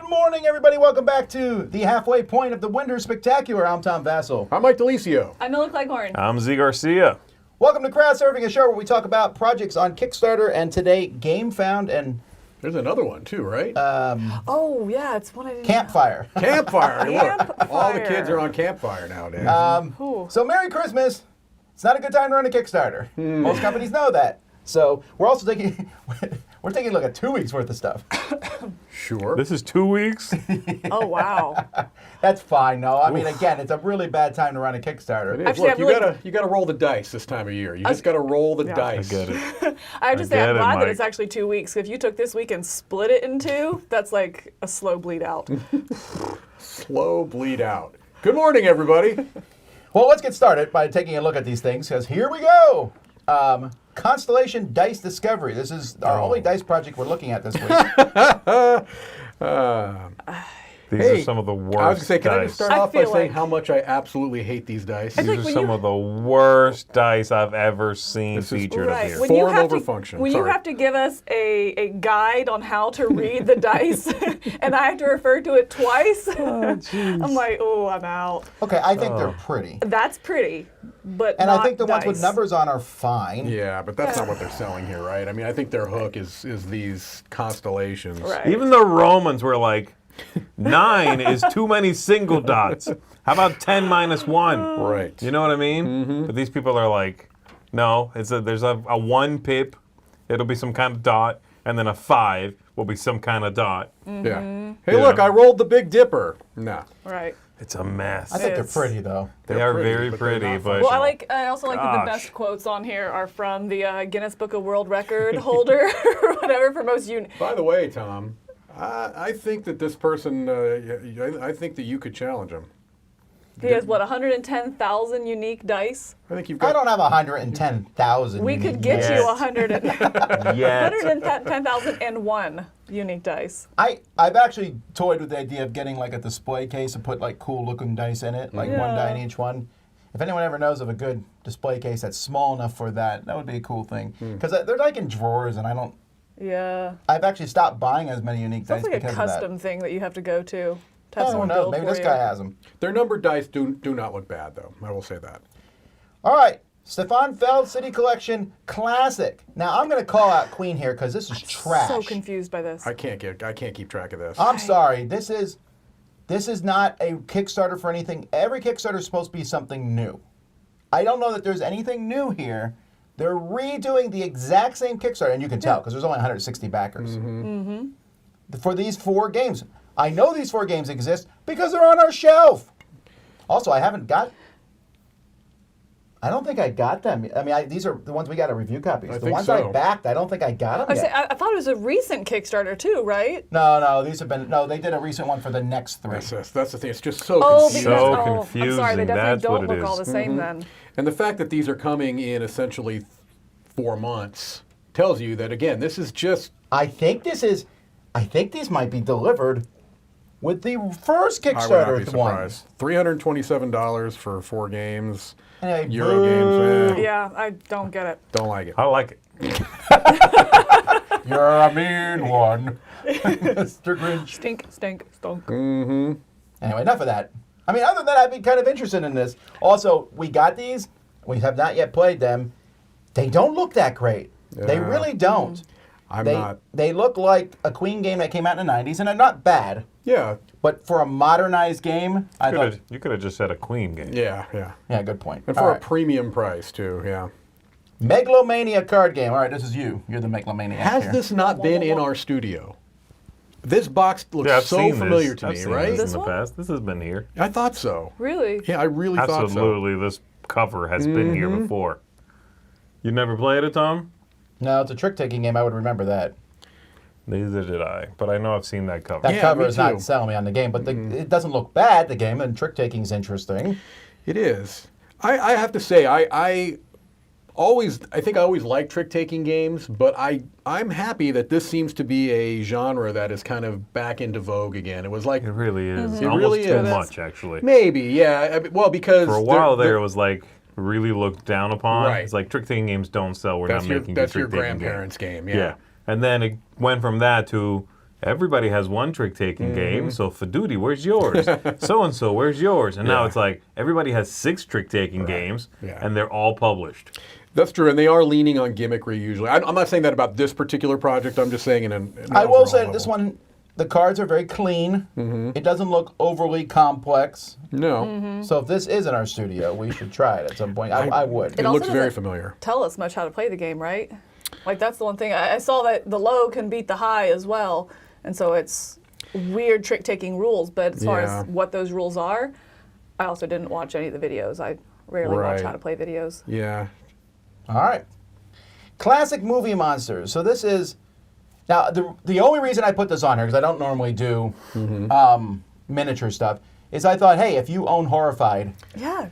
Good morning, everybody. Welcome back to the halfway point of the Winter Spectacular. I'm Tom Vassell. I'm Mike Delisio. I'm Mila Cleghorn. I'm Z Garcia. Welcome to Crowdsurfing, a show where we talk about projects on Kickstarter and today GameFound and There's another one too, right? Oh, yeah, it's one I didn't Campfire. Campfire. Look, Campfire. all the kids are on Campfire nowadays. So Merry Christmas. It's not a good time to run a Kickstarter. Most companies know that. So we're also taking we're taking a look at 2 weeks worth of stuff. Sure. This is 2 weeks. Oh, wow. That's fine. No, I mean again, it's a really bad time to run a Kickstarter. It is. Actually, Look, you gotta roll the dice this time of year. You just gotta roll the dice. I get it. I have to say, get I'm it, glad that Mike. it's actually 2 weeks. If you took this week and split it in two, that's like a slow bleed out. Slow bleed out. Good morning, everybody. Well, let's get started by taking a look at these things, because here we go. Constellation Dice Discovery. This is our only dice project we're looking at this week. These Hey, are some of the worst I was gonna say, can I dice. just start I off by feel saying like- how much I absolutely hate these dice? I These think are when some you- of the worst dice I've ever seen This is- featured Right. up here. When you Form have over to, function. When you Sorry. have to give us a guide on how to read the dice, and I have to refer to it twice, I'm like, oh, I'm out. Okay, I think they're pretty. That's pretty, but And not I think the ones with dice. numbers on are fine. Yeah, but that's not what they're selling here, right? I mean, I think their hook is these constellations. Right. Even the Romans were like, 9 is too many single dots. How about 10 minus 1? Right. You know what I mean? But these people are like, no, there's a 1 pip, it'll be some kind of dot, and then a 5 will be some kind of dot. Yeah. Hey, Yeah. look, I rolled the Big Dipper. Nah. Right. It's a mess. I think they're It's- pretty, though. They are pretty, very but they're pretty, not but Well, I also like that the Gosh. best quotes on here are from the Guinness Book of World Record holder or whatever for most By the way, Tom, I think that this person, I think that you could challenge him. He has, what, 110,000 unique dice? I think you've I got. don't have 110,000. We could get Yes. you 110,001 yet. unique dice. I've actually toyed with the idea of getting like a display case and put like cool looking dice in it, like one Yeah. die in each one. If anyone ever knows of a good display case that's small enough for that, that would be a cool thing. Because they're like in drawers, and Yeah. I've actually stopped buying as many unique dice Sounds like a because custom of thing that you have to go to. that. Have Oh someone no, build maybe for this you. guy has them. Their numbered dice do not look bad, though. I will say that. All right, Stefan Feld City Collection Classic. Now I'm going to call out Queen here because this is trash. So confused by this. I can't keep track of this. I'm sorry. This is not a Kickstarter for anything. Every Kickstarter is supposed to be something new. I don't know that there's anything new here. They're redoing the exact same Kickstarter, and you can tell because there's only 160 backers. For these 4 games. I know these 4 games exist because they're on our shelf. Also, I don't think I got them. I mean, these are the ones we got at review copies. The think ones I so. backed, I don't think I got them yet. I thought it was a recent Kickstarter too, right? No, these have been, they did a recent one for the next 3. That's the thing. It's just so Oh, confusing. because So I'm sorry, confusing, they definitely that's don't what it look all the is. same then. And the fact that these are coming in essentially 4 months tells you that, again, this is just. I think these might be delivered with the first I would not Kickstarter be one. surprised. $327 for 4 games. Anyway, Euro boo. games. Yeah, I don't get it. Don't like it. I like it. You're a mean one, Mr. Grinch. Stink, stunk. Anyway, enough of that. I mean, other than that, I'd be kind of interested in this. Also, we got these. We have not yet played them. They don't look that great. They Yeah. really don't. I'm not. They look like a Queen game that came out in the 90s, and they're not bad. Yeah. But for a modernized game, I thought, You could have just said a Queen game. Yeah. yeah, good point. And All for a right. premium price, too, yeah. Megalomania card game. All right, this is you. You're the Megalomania. Has here. this not been in our studio? This box looks Yeah, I've so seen familiar this. to I've me, seen right? This This in the one? past. This has been here. I thought so. Really? Yeah, I really thought so. Absolutely, this cover has been here before. You never played it, Tom? No, it's a trick-taking game. I would remember that. Neither did I, but I know I've seen that cover. That Yeah, cover me is too. not selling me on the game, but it doesn't look bad, the game, and trick-taking is interesting. It is. I have to say, I think I always liked trick-taking games, but I'm happy that this seems to be a genre that is kind of back into vogue again. It was like, It really is. It Almost really too is. much, actually. maybe, yeah. I mean, well, because For a while there, it was like really looked down upon. Right. It's like trick-taking games don't sell. We're that's not your making that's a your trick-taking grandparents' game. Yeah. And then it went from that to everybody has one trick-taking game, so Faduti, where's yours? So-and-so, where's yours? And now it's like, everybody has 6 trick-taking games, and they're all published. That's true, and they are leaning on gimmickry usually. I'm not saying that about this particular project. I'm just saying I will say this one, the cards are very clean. It doesn't look overly complex. No. So if this is in our studio, we should try it at some point. I would. It also looks very doesn't familiar. Tell us much how to play the game, right? Like that's the one thing I saw, that the low can beat the high as well, and so it's weird trick-taking rules. But as far as what those rules are, I also didn't watch any of the videos. I rarely watch how to play videos. Yeah. All right. Classic movie monsters. So this is now the only reason I put this on here, because I don't normally do miniature stuff, is I thought, hey, if you own Horrified,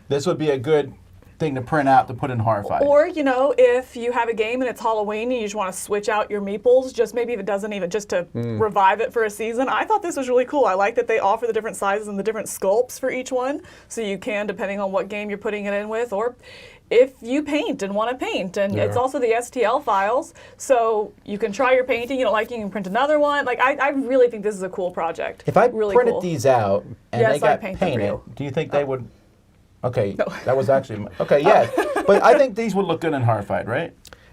this would be a good thing to print out to put in Horrified. Or, you know, if you have a game and it's Halloween and you just want to switch out your meeples, just maybe if it doesn't even, just to revive it for a season. I thought this was really cool. I like that they offer the different sizes and the different sculpts for each one, so you can, depending on what game you're putting it in with, or if you paint and want to paint. And it's also the STL files, so you can try your painting. You don't like it, you can print another one. Like, I really think this is a cool project. If I really printed cool. these out and they got paint them for painted, you. do you think they would... Okay, that was actually... Okay, yeah. But I think these would look good in Horrified, right?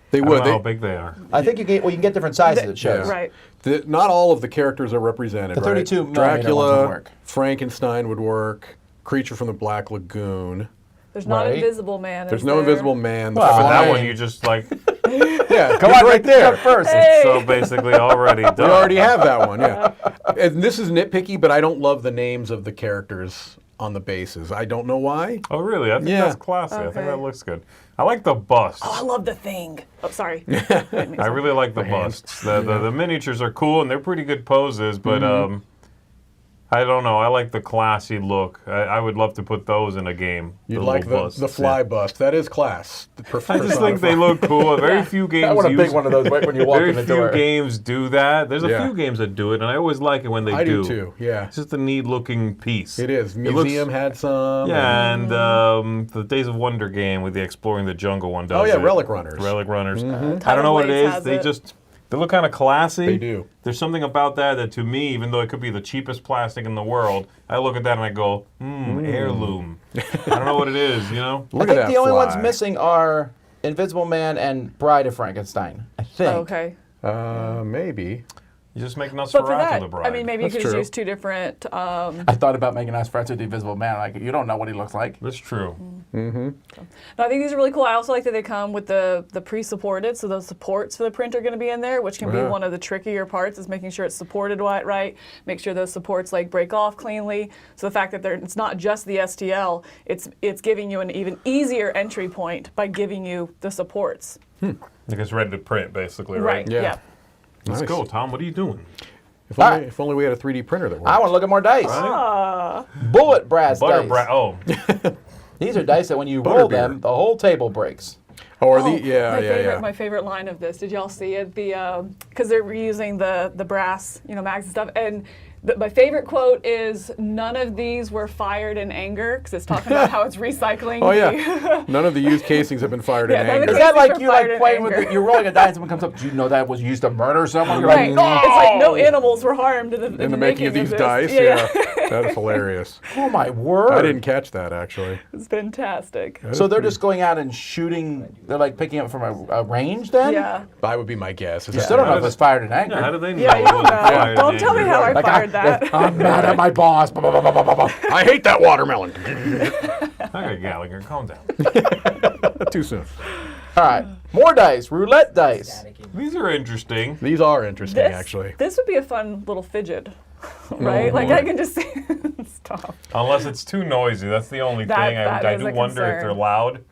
They I don't would. know how big they are. I think you can get different sizes, it shows. Right. Not all of the characters are represented, The 32 right? millimeter ones would Dracula, work. Frankenstein would work, Creature from the Black Lagoon. There's not Right. Invisible Man. There's is no there? Invisible Man. The Well, But that Flying- one, you just like, Yeah, Come he's on, right there. first. so basically already done. We already have that one, yeah. And this is nitpicky, but I don't love the names of the characters on the bases. I don't know why. Oh, really? I think that's classy. I think Okay. that looks good. I like the busts. Oh, I love the Thing. Oh, sorry. I really like the busts. The miniatures are cool, and they're pretty good poses, but I don't know. I like the classy look. I would love to put those in a game. You'd the like little the busts, fly yeah. bust. That is class. I just think they look cool. Very few games I want a use, big one of those right when you walk in very the few door. games do that. There's a Yeah. few games that do it, and I always like it when they I do. do too, yeah. It's just a neat looking piece. It is. looks- Museum had some. Yeah, and the Days of Wonder game with the Exploring the Jungle one does Oh, yeah, it. Relic Runners. Relic Runners. I Tidal don't know what it Blades is. has They look kind of classy. They do. There's something about that to me, even though it could be the cheapest plastic in the world, I look at that and I go, heirloom. I don't know what it is, you know? Look I think at that the only fly. ones missing are Invisible Man and Bride of Frankenstein, I think. Oh, okay. Maybe. You just make But for Nosferatu that, the bride. I mean, maybe you That's could just true. use two different. I thought about making Nosferatu the Invisible Man. Like, you don't know what he looks like. That's true. No, I think these are really cool. I also like that they come with the pre-supported, so those supports for the print are going to be in there, which can be Yeah. one of the trickier parts, is making sure it's supported right, make sure those supports like break off cleanly. So the fact that it's not just the STL, it's giving you an even easier entry point by giving you the supports. Like it's ready to print, basically, right? Yeah. Yeah. Let's Nice. go, Tom. What are you doing? If only we had a 3D printer that worked. I want to look at more dice. Ah. Bulletbrass Butter dice. Oh, These are dice that when you roll them, the whole table breaks. Oh, are Oh, the yeah. My favorite line of this. Did y'all see it? Because they're reusing the brass, mags and stuff. And my favorite quote is, "None of these were fired in anger," because it's talking about how it's recycling. Oh yeah. None of the used casings have been fired Yeah, in none of anger. Is the that Casings like are you fired like in playing with anger. it? You're rolling a die and someone comes up, do you know that was used to murder someone? You're Right. like, no! It's like no animals were harmed in the making of these this. dice. Yeah. That is hilarious. Oh my word. I didn't catch that actually. It's fantastic. So they're just going out and shooting, they're like picking up from a range then? Yeah. That would be my guess. You still don't know if it's fired in anger. yeah, how do they know? Yeah, you it don't wasn't know. fired in Don't tell me anger? how I Like, fired that. I'm mad at my boss. Blah, blah, blah, blah, blah, blah. I hate that watermelon. Okay, Gallagher, calm down. Too soon. All right, more dice, roulette dice. These are interesting. These are interesting This, actually. this would be a fun little fidget, right? Like I can just see. Stop. Unless it's too noisy. That's the only That- thing. that I is do a wonder if concern. they're loud.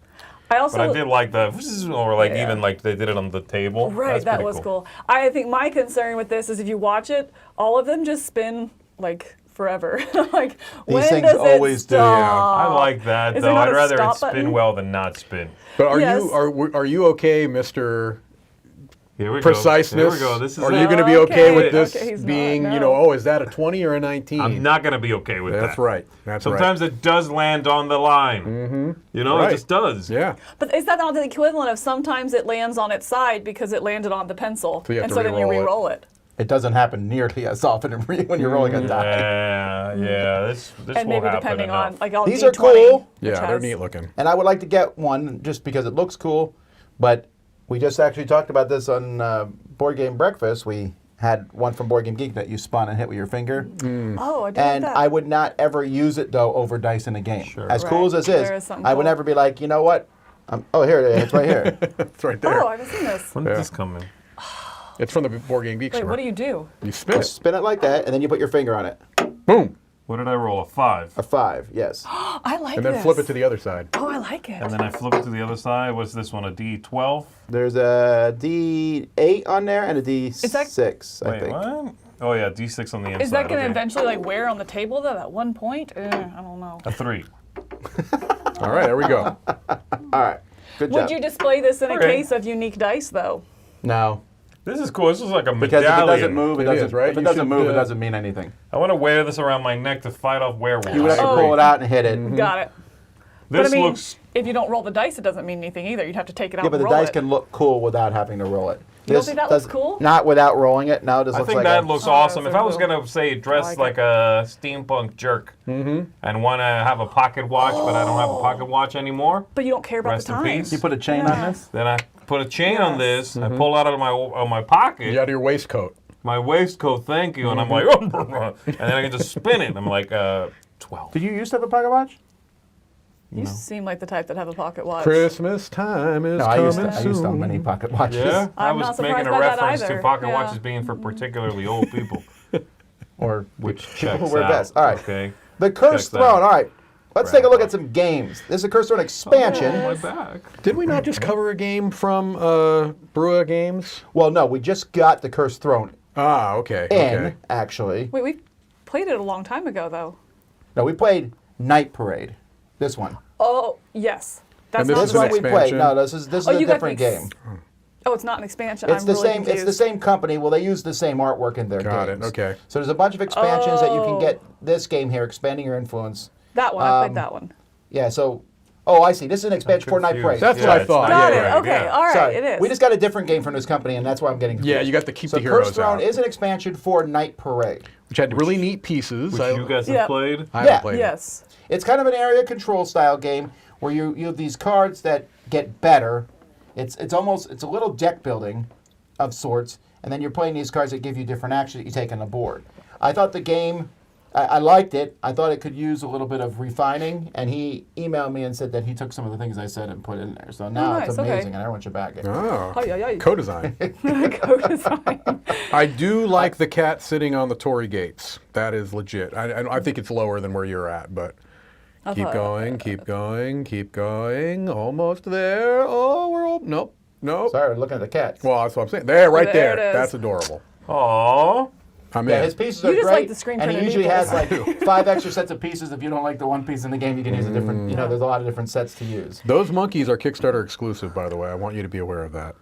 I also But I did like the, or like Yeah. even like they did it on the table. Right, That's that pretty was cool. I think my concern with this is if you watch it, all of them just spin like forever. Like when things does always it do, yeah. stop? I like that Is there though. not I'd a rather it stop spin button? well than not spin. But are Yes. are you okay, Mr. Here we Preciseness? go. Here we go. This is Are it. you going to be okay with Okay, this okay, he's not, being, no. is that a 20 or a 19? I'm not going to be okay with that. That's right. That's Sometimes it does land on the line. Mm-hmm. You know, Right. it just does. right. Yeah. But is that not the equivalent of sometimes it lands on its side because it landed on the pencil, So you have and to so then you re-roll it. re-roll it? it doesn't happen nearly as often when you're rolling a die. Yeah. This And will maybe happen depending enough. on, like, on These are D20, cool. which Yeah, they're has- neat looking. And I would like to get one just because it looks cool. But we just actually talked about this on Board Game Breakfast. We had one from Board Game Geek that you spun and hit with your finger. Oh, I did And that. I would not ever use it, though, over dice in a game. Sure. As cool as Right. this There is is, something I would cool. never be like, you know what? Oh, here it is. It's right here. It's right there. Oh, I haven't seen this. When did this come in? It's from the Board Game Geek Wait, store. what do you do? You spin it. Spin it like that, and then you put your finger on it. Boom. What did I roll? A 5. A 5, yes. I like And then this. flip it to the other side. Oh, I like it. And then I flip it to the other side. What's this one? A D12? There's a D8 on there and a D6, I Wait, think. what? Oh, yeah, D6 on the inside. Is that going to okay. eventually like wear on the table though at one point? I don't know. A 3. All right, there we go. All right. Good job. Would you display this in a Okay. case of unique dice though? No. This is cool. This is like a Because medallion. if it doesn't move, it It doesn't, is, right? if it You doesn't should, move, it uh, doesn't mean anything. I want to wear this around my neck to fight off werewolves. You would have to pull it out and hit it. Got it. This But I mean, looks... if you don't roll the dice, it doesn't mean anything either. You'd have to take it out Yeah, but and the roll dice it. can look cool without having to roll it. You don't think that looks does- cool? Not without rolling it. No, this I looks think like that a, looks Oh, awesome. that's If so I was cool. going to say dress like like a steampunk jerk and want to have a pocket watch, but I don't have a pocket watch anymore, But you don't care about Rest the in time. peace. You put a chain Yeah. on this? then I put a chain on Yes. this, I pull it out of my pocket, You out of your waistcoat. my waistcoat, thank you, and I'm like, and then I can just spin it. I'm like, 12. Did you used to have a pocket watch? You seem like the type that have a pocket watch. Christmas time is No, I coming used to soon. have many pocket watches. Yeah, I I'm was not making surprised a by that reference to either. pocket Yeah. watches being for particularly old people, Or which people who checks wear out. vests. All right. Okay. The Cursed Check that Throne. out. All right. Let's take a look at some games. This is a Cursed Throne expansion. Oh, my back. Did we not just cover a game from Brua Games? Well, no, we just got the Cursed Throne Ah, okay. in, Okay. actually. Wait, we played it a long time ago though. No, we played Night Parade. This one. Oh, yes. That's And this not This is an one we played. expansion? No, this is Oh, a you got different the game. Oh, it's not an expansion. It's I'm the really same. confused. It's the same company. Well, they use the same artwork in their Got it, games. okay. So there's a bunch of expansions that you can Oh. get. This game here, expanding your influence. That one. I played that one. Yeah. So, oh, I see. This is an expansion for Night confused. Parade. That's Yeah, what I it's thought. not- Got yeah, it. yeah. Okay. yeah. All right. Sorry, It is. we just got a different game from this company, and that's why I'm getting confused. Yeah, you got to keep So the heroes Cursed Throne out. is an expansion for Night Parade. Which had really neat pieces. Which you guys have Yeah. played? I Yeah. haven't played it. Yes. It's kind of an area control style game where you have these cards that get better. It's a little deck building of sorts, and then you're playing these cards that give you different actions that you take on the board. I thought the game, I liked it. I thought it could use a little bit of refining, and he emailed me and said that he took some of the things I said and put in there. So now nice, it's okay. amazing, and everyone should back it. Oh, Ay, ay, ay. co-design. Co-design. I do like the cat sitting on the Tory gates. That is legit. I think it's lower than where you're at, but keep thought- going, keep going, keep going. Almost there. Oh, we're all, nope, nope. Sorry, we're looking at the cats. Well, that's what I'm saying. There, right There there. it is. That's adorable. Aww. I'm Yeah, in. his pieces You are just great, like the screen and he printed usually has meeples. like 5 extra sets of pieces. If you don't like the one piece in the game, you can use a different. You know, there's a lot of different sets to use. Those monkeys are Kickstarter exclusive, by the way. I want you to be aware of that.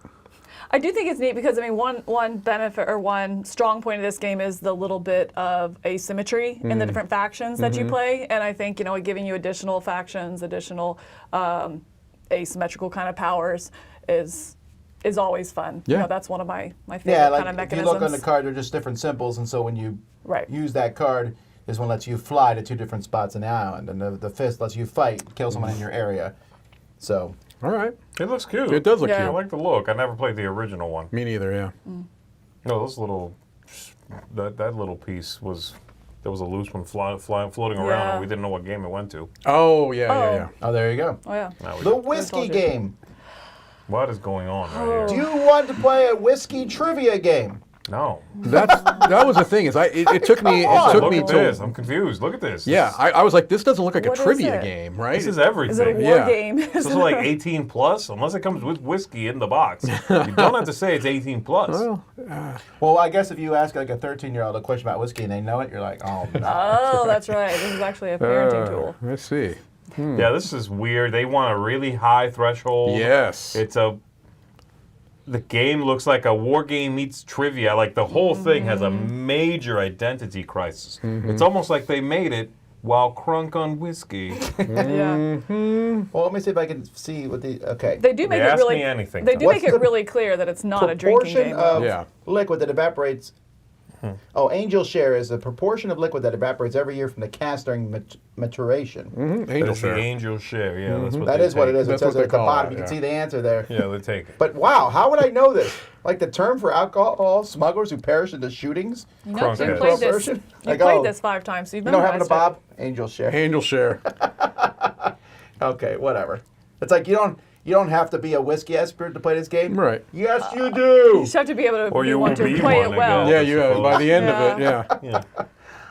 I do think it's neat because I mean one benefit or one strong point of this game is the little bit of asymmetry in the different factions that you play, and I think giving you additional factions, additional asymmetrical kind of powers is always fun. Yeah. That's one of my favorite Yeah, like kind of if you mechanisms. look on the card, they're just different symbols, and so when you Right. use that card, this one lets you fly to 2 different spots in the island, and the fist lets you fight, kill someone in your area. So All right. It looks cute. It does look Yeah. I cute. like the look. I never played the original one. Me neither, yeah. No, those little, that little piece was, there was a loose one floating around, Yeah. and we didn't know what game it went to. Oh, yeah, Oh. yeah. oh, there you go. Oh yeah. Now we The know. whiskey told you. game. What is going on Oh. right Do here? you want to play a whiskey trivia game? No. That was the thing. Is it took me Come on. it took Look me at till this. I'm confused. Look at this. yeah. I was like, this doesn't look like What a is trivia it? game, right? This is everything. Is it a war Yeah. game? This is like 18 plus, unless it comes with whiskey in the box. You don't have to say it's 18 plus. Well, Well, I guess if you ask like a 13-year-old a question about whiskey and they know it, you're like, oh no. Oh, that's right. This is actually a parenting tool. I see. Yeah, this is weird. They want a really high threshold. Yes. The game looks like a war game meets trivia. Like the whole thing has a major identity crisis. It's almost like they made it while crunk on whiskey. Yeah. Well, let me see if I can see what the okay. They do make They it ask really. me anything. They do What's make it the really clear that it's not a drinking proportion game. of Yeah. liquid that evaporates Oh, angel share is the proportion of liquid that evaporates every year from the cast during maturation. Angel That's the share. angel share. Yeah, that's what That they is what it take. is. It That's says what it they at the call bottom. it, You can yeah. see the answer there. Yeah, they take it. But wow, how would I know this? Like the term for alcohol smugglers who perish in the shootings? Nope, you Crunk played heads. this. Version? You Like, played oh, this 5 times, so you've You know, having a memorized it. Bob? Angel share. Angel share. Okay, whatever. It's like you don't have to be a whiskey expert to play this game. Right. Yes, you do. You just have to be able to Or you want will to be play one it well. again. Yeah, you have. By the end of it, Yeah. yeah. Yeah.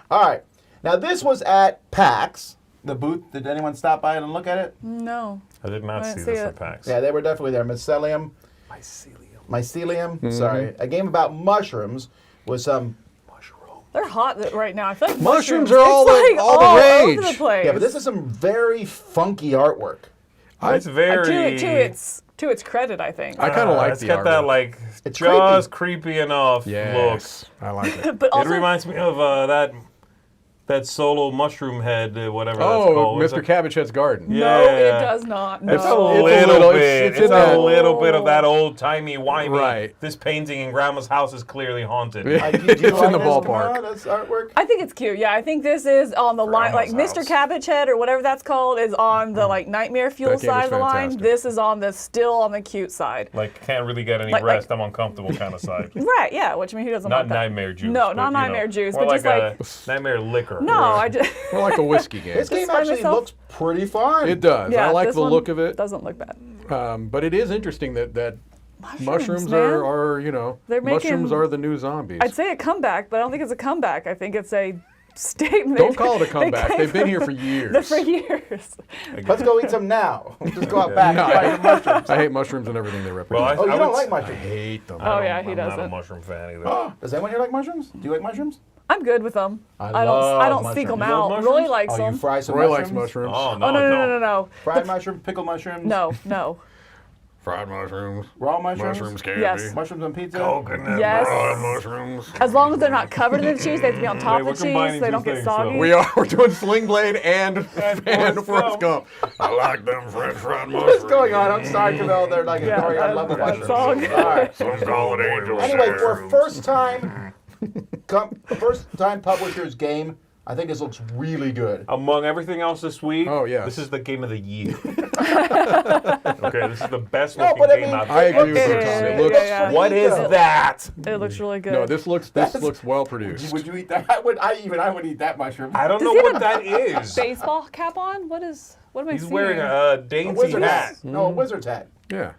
All right. Now this was at PAX, the booth. Did anyone stop by and look at it? No. I did not I didn't see see this it. at PAX. Yeah, they were definitely there. Mycelium. Sorry, a game about mushrooms with some. They're hot right now. I feel like Mushrooms mushrooms are all it's the- like all the over rage. the place. Yeah, but this is some very funky artwork. It's very... to its credit, I think. I kind of like it's the got that artwork. like It's just creepy enough look. Yes, I like it. but It also, reminds me of that solo mushroom head, whatever that's Oh, called. Mr. Cabbage Head's Garden. Yeah. no, it does not. No. It's a a little little- bit. it's It's in a that- little bit of that old timey wimey. Right. This painting in Grandma's house is clearly haunted. Yeah. Do you It's in like the this, ballpark. Camilla, this artwork? I think it's cute. Yeah, I think this is on the line, like Grandma's Mr. house. Cabbage Head or whatever that's called is on the like Nightmare Fuel That game side is of the line. fantastic. This is on the still on the cute side. Like can't really get any Like- rest. I'm uncomfortable kind of side. Right? Yeah. Which I mean, who doesn't Not want that? nightmare juice. No, but, not you know, nightmare juice, more but just like like a nightmare liquor. no, I just More like a whiskey game. This game find actually myself- looks pretty fun. It does. yeah. I like this the one look of it. Doesn't look bad. But it is interesting that mushrooms man. are They're mushrooms making- are the new zombies. I'd say a comeback, but I don't think it's a comeback. I think it's a statement. Don't call it a They comeback. came They've been from- here for years. They're for years. Let's go eat some now. Just go out back No, and buy some mushrooms. I hate mushrooms and everything they represent. Well, Oh, you I don't would like s- I mushrooms? hate them. Oh, yeah, he I'm not a doesn't. mushroom fan either. Does anyone here like mushrooms? Do you like mushrooms? I'm good with them. I I love don't seek them mushrooms. out. You love Roy mushrooms? likes Oh, you them. fry some Roy mushrooms? likes mushrooms. Oh, Oh no. Fried mushrooms, pickled mushrooms? No. Fried mushrooms. Raw mushrooms? Mushrooms candy. Yes. Mushrooms on pizza? Coconut. Yes. Fried mushrooms. As long as they're not covered in the cheese, they have to be on top Wait, we're of the cheese combining so they two don't get things, so- soggy. We're doing Sling Blade and Forrest Forrest Gump. I like them French fried mushrooms. What's going on? I'm sorry, Camille. They're like Yeah, ignoring I love the that mushrooms. song. All right. Some solid angel Anyway, share. for a first-time publisher's game, I think this looks really good. Among everything else this week, Oh, yes. this is the game of the year. Okay, this is the best No, looking but I game mean, out I there. agree with It you, Tom. is. It looks. Yeah. What is that? It looks really good. No, this looks well produced. Would you eat that? I would eat that mushroom. I don't know he have what that is. baseball cap on? What am I He's seeing? wearing A a dainty wizard's hat. No, a wizard's hat. Yeah.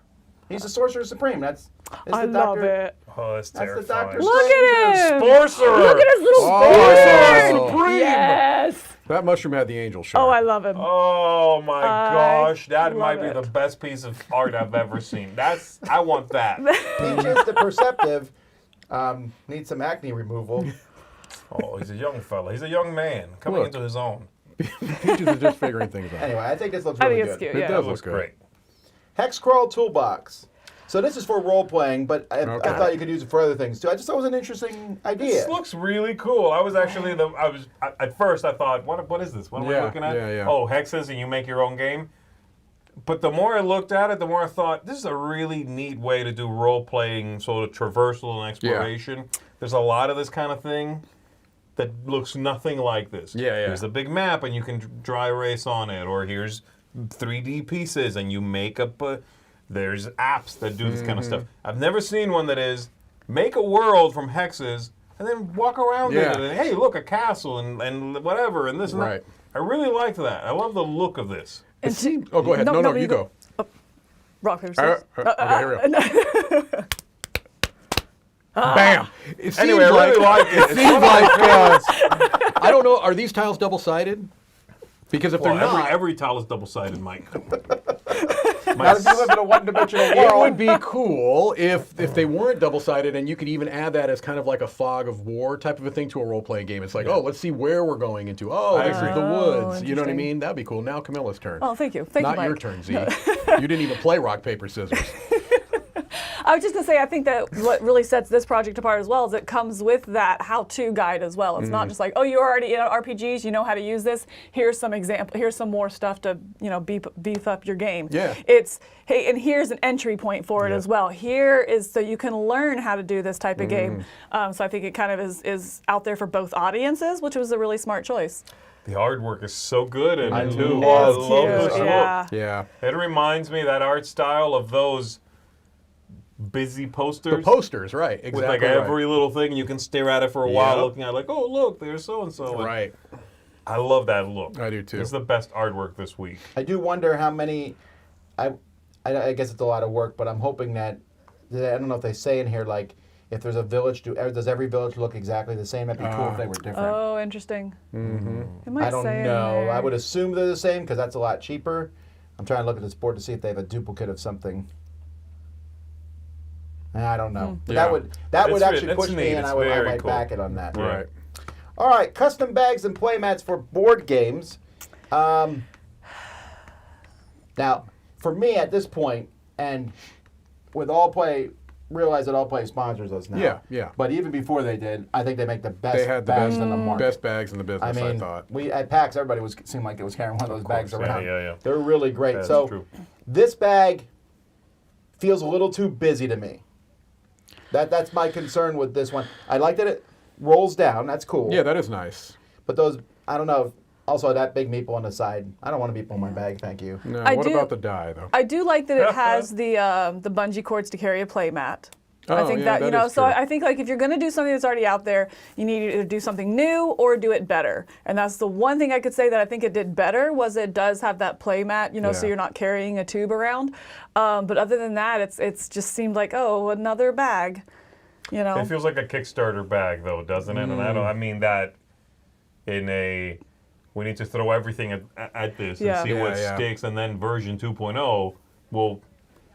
He's the sorcerer supreme. That's I love it. Oh, that's That's the terrifying. Dr. Look at him. Sporcerer. Look at his little Oh. sport. Yes. That mushroom had the angel share. Oh, I love him. Oh my I gosh, that love might be it. the best piece of art I've ever seen. I want that. Peaches the Perceptive needs some acne removal. Oh, he's a young fella. He's a young man coming Look. into his own. Peaches is just figuring things out. Anyway, I think this looks I really think it's good. cute. It Yeah. does That looks look great. Hexcrawl Toolbox. So this is for role playing, but I Okay. thought you could use it for other things too. I just thought it was an interesting idea. This looks really cool. I was actually at first I thought, what is this? What am I Yeah, looking at? yeah. Oh, hexes and you make your own game. But the more I looked at it, the more I thought this is a really neat way to do role playing, sort of traversal and exploration. There's a lot of this kind of thing that looks nothing like this. Yeah. Here's a big map and you can dry erase on it, or here's 3D pieces and you make up. There's apps that do this kind of stuff. I've never seen one that is make a world from hexes and then walk around Yeah. in it and hey, look, a castle and whatever and this and Right. that. I really liked that. I love the look of this. It seems. Oh, go ahead. No, you go. Rock, paper, scissors. Okay, here we go. Bam. It seems Anyway, I really like it. It seems like I don't know. Are these tiles double-sided? Because if Well, they're not, every tile is double-sided, Mike. Not if you live in a one-dimensional it world. would be cool if they weren't double-sided, and you could even add that as kind of like a fog of war type of a thing to a role-playing game. It's like, oh, let's see where we're going into. Oh, this is the Oh, woods. You know what I interesting. mean? That'd be cool. Now Camilla's turn. Oh, thank you. Thank Not you, your Mike. turn, Z. You didn't even play rock paper scissors. I was just gonna say, I think that what really sets this project apart as well is it comes with that how-to guide as well. It's not just like, oh, you're already in RPGs, you know how to use this. Here's some example. Here's some more stuff to beef up your game. Yeah. It's hey, and here's an entry point for it as well. Here is so you can learn how to do this type of game. So I think it kind of is out there for both audiences, which was a really smart choice. The artwork is so good in it too. It's I love this cute, look. Yeah. It reminds me that art style of those busy posters. The posters, right? Exactly. With like every little thing, and you can stare at it for a while, looking at it like, oh look, there's so and so. Right. I love that look. I do too. It's the best artwork this week. I do wonder how many. I guess it's a lot of work, but I'm hoping that I don't know if they say in here like if there's a village, does every village look exactly the same? That'd be cool if they were different. Oh, interesting. It might I don't say in know. there. I would assume they're the same because that's a lot cheaper. I'm trying to look at this board to see if they have a duplicate of something. I don't know. But that would actually push me, and I might back it on that. Right. All right, custom bags and playmats for board games. Now, for me at this point, and with All Play, realize that All Play sponsors us now. Yeah. But even before they did, I think they make the best They had the bags in the market. best bags in the business, I thought. We at PAX, everybody seemed like it was carrying one of those bags around. Yeah. They're really great. That's so true. this bag feels a little too busy to me. That's my concern with this one. I like that it rolls down. That's cool. Yeah, that is nice. But those, I don't know. Also, that big meeple on the side. I don't want a meeple in my bag. Thank you. No, I what do- about the die, though? I do like that it has the bungee cords to carry a playmat. I Oh, think yeah, that, that is so true. I think like if you're going to do something that's already out there, you need to either do something new or do it better. And that's the one thing I could say that I think it did better was it does have that playmat, so Yeah. you're not carrying a tube around. But other than that, it's just seemed like, oh, another bag, It feels like a Kickstarter bag, though, doesn't it? And I mean that we need to throw everything at this and see what sticks, and then version 2.0 will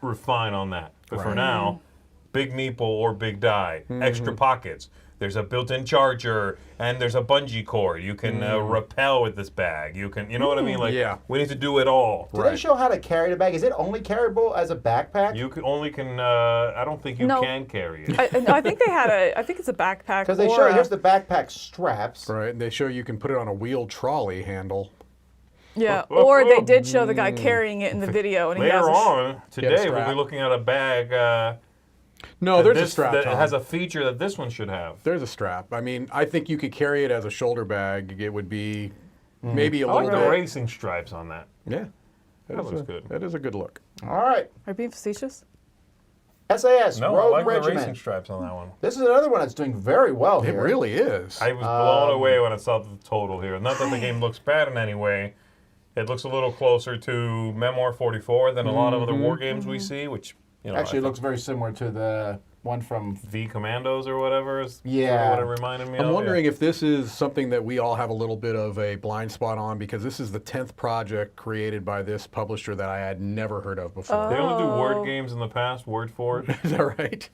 refine on that. But for now, big meeple or big die, extra pockets. There's a built-in charger, and there's a bungee cord. You can rappel with this bag. You know what I mean? Like, we need to do it all. Did they show how to carry the bag? Is it only carryable as a backpack? You can I don't think you can carry it. I think they had I think it's a backpack. Because they show here's the backpack straps. Right, and they show you can put it on a wheeled trolley handle. Yeah, or they did show the guy carrying it in the video. And he Later has on, today, we'll strap. be looking at a bag No, there's a strap, that Tom. has a feature that this one should have. There's a strap. I mean, I think you could carry it as a shoulder bag. It would be maybe a I like little the bit. racing stripes on that. Yeah. That looks good. That is a good look. All right. Are you being facetious? SAS No, Rogue I like the Regiment. racing stripes on that one. This is another one that's doing very well It here. really is. I was blown away when I saw the total here. Not that the game looks bad in any way. It looks a little closer to Memoir 44 than a lot of other war games we see, which, Actually, it looks very similar to the one from... V Commandos or whatever is Yeah. sort of what it reminded me of. I'm wondering if this is something that we all have a little bit of a blind spot on, because this is the 10th project created by this publisher that I had never heard of before. They only do word games in the past, word for it. Is that right?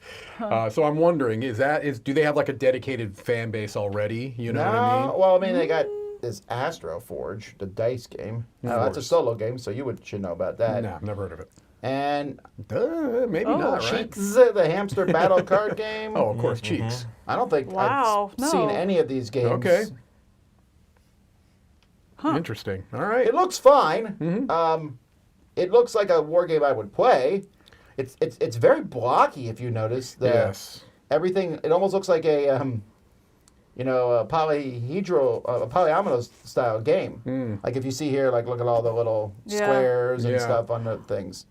So I'm wondering, do they have like a dedicated fan base already? You know what I mean? Well, I mean, they got this Astro Forge, the dice game. That's a solo game, so you should know about that. No, never heard of it. And Maybe not, right? Cheeks, the hamster battle card game. Oh, of course, Cheeks. I don't think Wow, I've seen no. any of these games. Okay. Interesting. All right. It looks fine. It looks like a war game I would play. It's very blocky, if you notice. Yes. Everything. It almost looks like a a polyomino style game. Like if you see here, like look at all the little squares and Yeah. stuff on the things.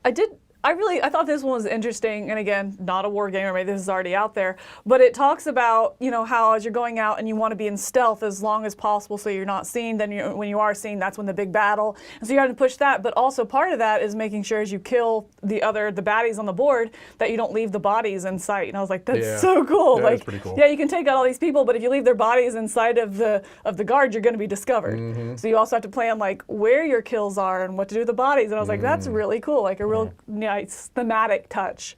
I thought this one was interesting, and again, not a war game, or maybe this is already out there, but it talks about, how as you're going out and you want to be in stealth as long as possible so you're not seen, then when you are seen, that's when the big battle. And so you have to push that, but also part of that is making sure as you kill the baddies on the board that you don't leave the bodies in sight. And I was like, that's so cool. That is pretty cool. Yeah, you can take out all these people, but if you leave their bodies inside of the guard, you're going to be discovered. So you also have to plan like where your kills are and what to do with the bodies. And I was like, that's really cool, like a real nice thematic touch.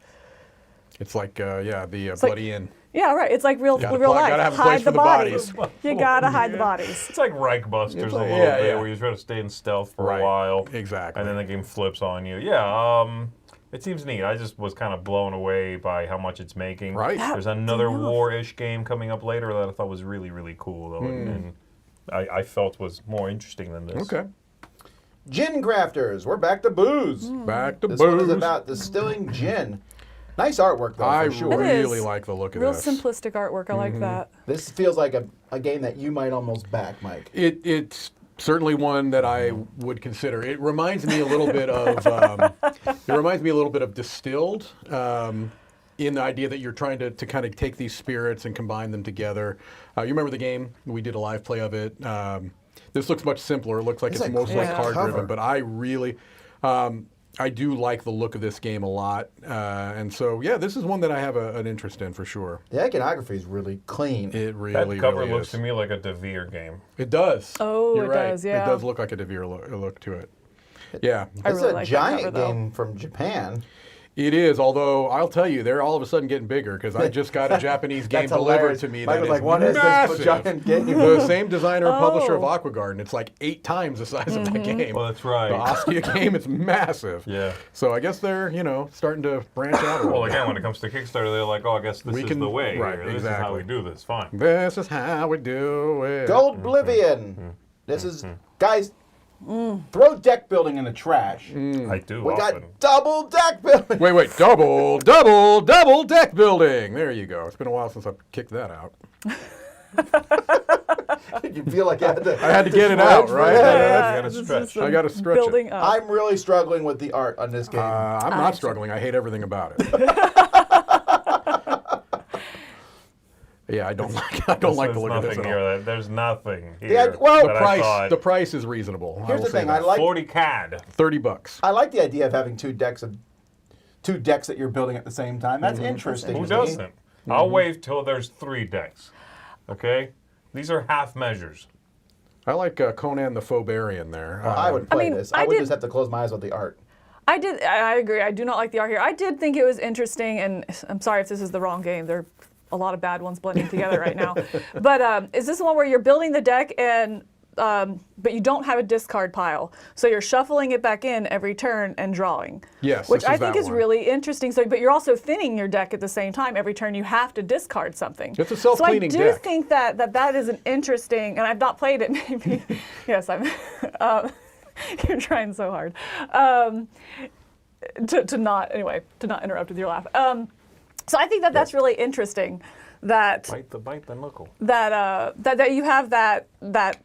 It's like, the like- Bloody Inn. Yeah, right. It's like real life. Gotta have a place Hide for the the bodies. bodies. You gotta hide the bodies. It's like Reichbusters a little yeah, bit, yeah. where you try to stay in stealth for Right. a while. Exactly. And then the game flips on you. Yeah, It seems neat. I just was kind of blown away by how much it's making. Right. There's another war-ish game coming up later that I thought was really, really cool, though, and I felt was more interesting than this. Okay. Gin crafters. We're back to booze. Back to This booze. one is about distilling gin. Nice artwork, though, I for sure. It is. really like the look of Real this. simplistic artwork. I like that. This feels like a game that you might almost back, Mike. It's certainly one that I would consider. It reminds me a little bit of Distilled, in the idea that you're trying to kind of take these spirits and combine them together. You remember the game? We did a live play of it. This looks much simpler. It looks like It's it's a mostly cool card cover. driven, but I really. I do like the look of this game a lot, and so yeah, this is one that I have an interest in for sure. The iconography is really clean. It really, That cover really looks is. to me like a DeVere game. It does. Oh, You're it right. does, yeah. It does look like a DeVere look to it. Yeah, I It's really a like that giant cover, though. game from Japan. it is. Although I'll tell you, they're all of a sudden getting bigger because I just got a Japanese game That's delivered hilarious. to me Mike that was is like, "What is this massive." giant game?" The same designer and publisher of Oh. Aquagarden. It's like 8 times the size of that game. Well, that's The right. Ostia game is massive. Yeah. So I guess they're starting to branch out a little Well, bit. again, when it comes to Kickstarter, they're like, oh, I guess this We is can- the way. right, Here. This is how we exactly. do this. Fine. This is how we do it. GOLDBlivion. This is, guys, throw deck building in the trash. I do We often. got double deck building. Wait, double deck building. There you go. It's been a while since I've kicked that out. You feel like I had to, I had to get it out, stretch right? for that. Yeah, this gotta is stretch. just I gotta stretch it. building up. I'm really struggling with the art on this game. I'm not struggling. I hate everything about it. Yeah, I don't like the There's look of this nothing at here. all. There's nothing here. Yeah, well- The that I price, thought, the price is reasonable. Here's will the say thing, that. I like 40 CAD. $30. I like the idea of having two decks that you're building at the same time. That's interesting. Who to me. doesn't? I'll wait till there's 3 decks. Okay? These are half measures. I like Conan the Fobarian there. Well, I would play mean, this. I I would did- just have to close my eyes with the art. I agree. I do not like the art here. I did think it was interesting, and I'm sorry if this is the wrong game. There are a lot of bad ones blending together right now. But is this the one where you're building the deck and but you don't have a discard pile, so you're shuffling it back in every turn and drawing. Yes, which this I is think that is one. really interesting. So, but you're also thinning your deck at the same time. Every turn you have to discard something. It's a self-cleaning So I do deck. think that is an interesting, and I've not played it. Maybe yes, I'm. You're trying so hard. To not interrupt with your laugh. So I think that's really interesting. That Bite the knuckle. that you have that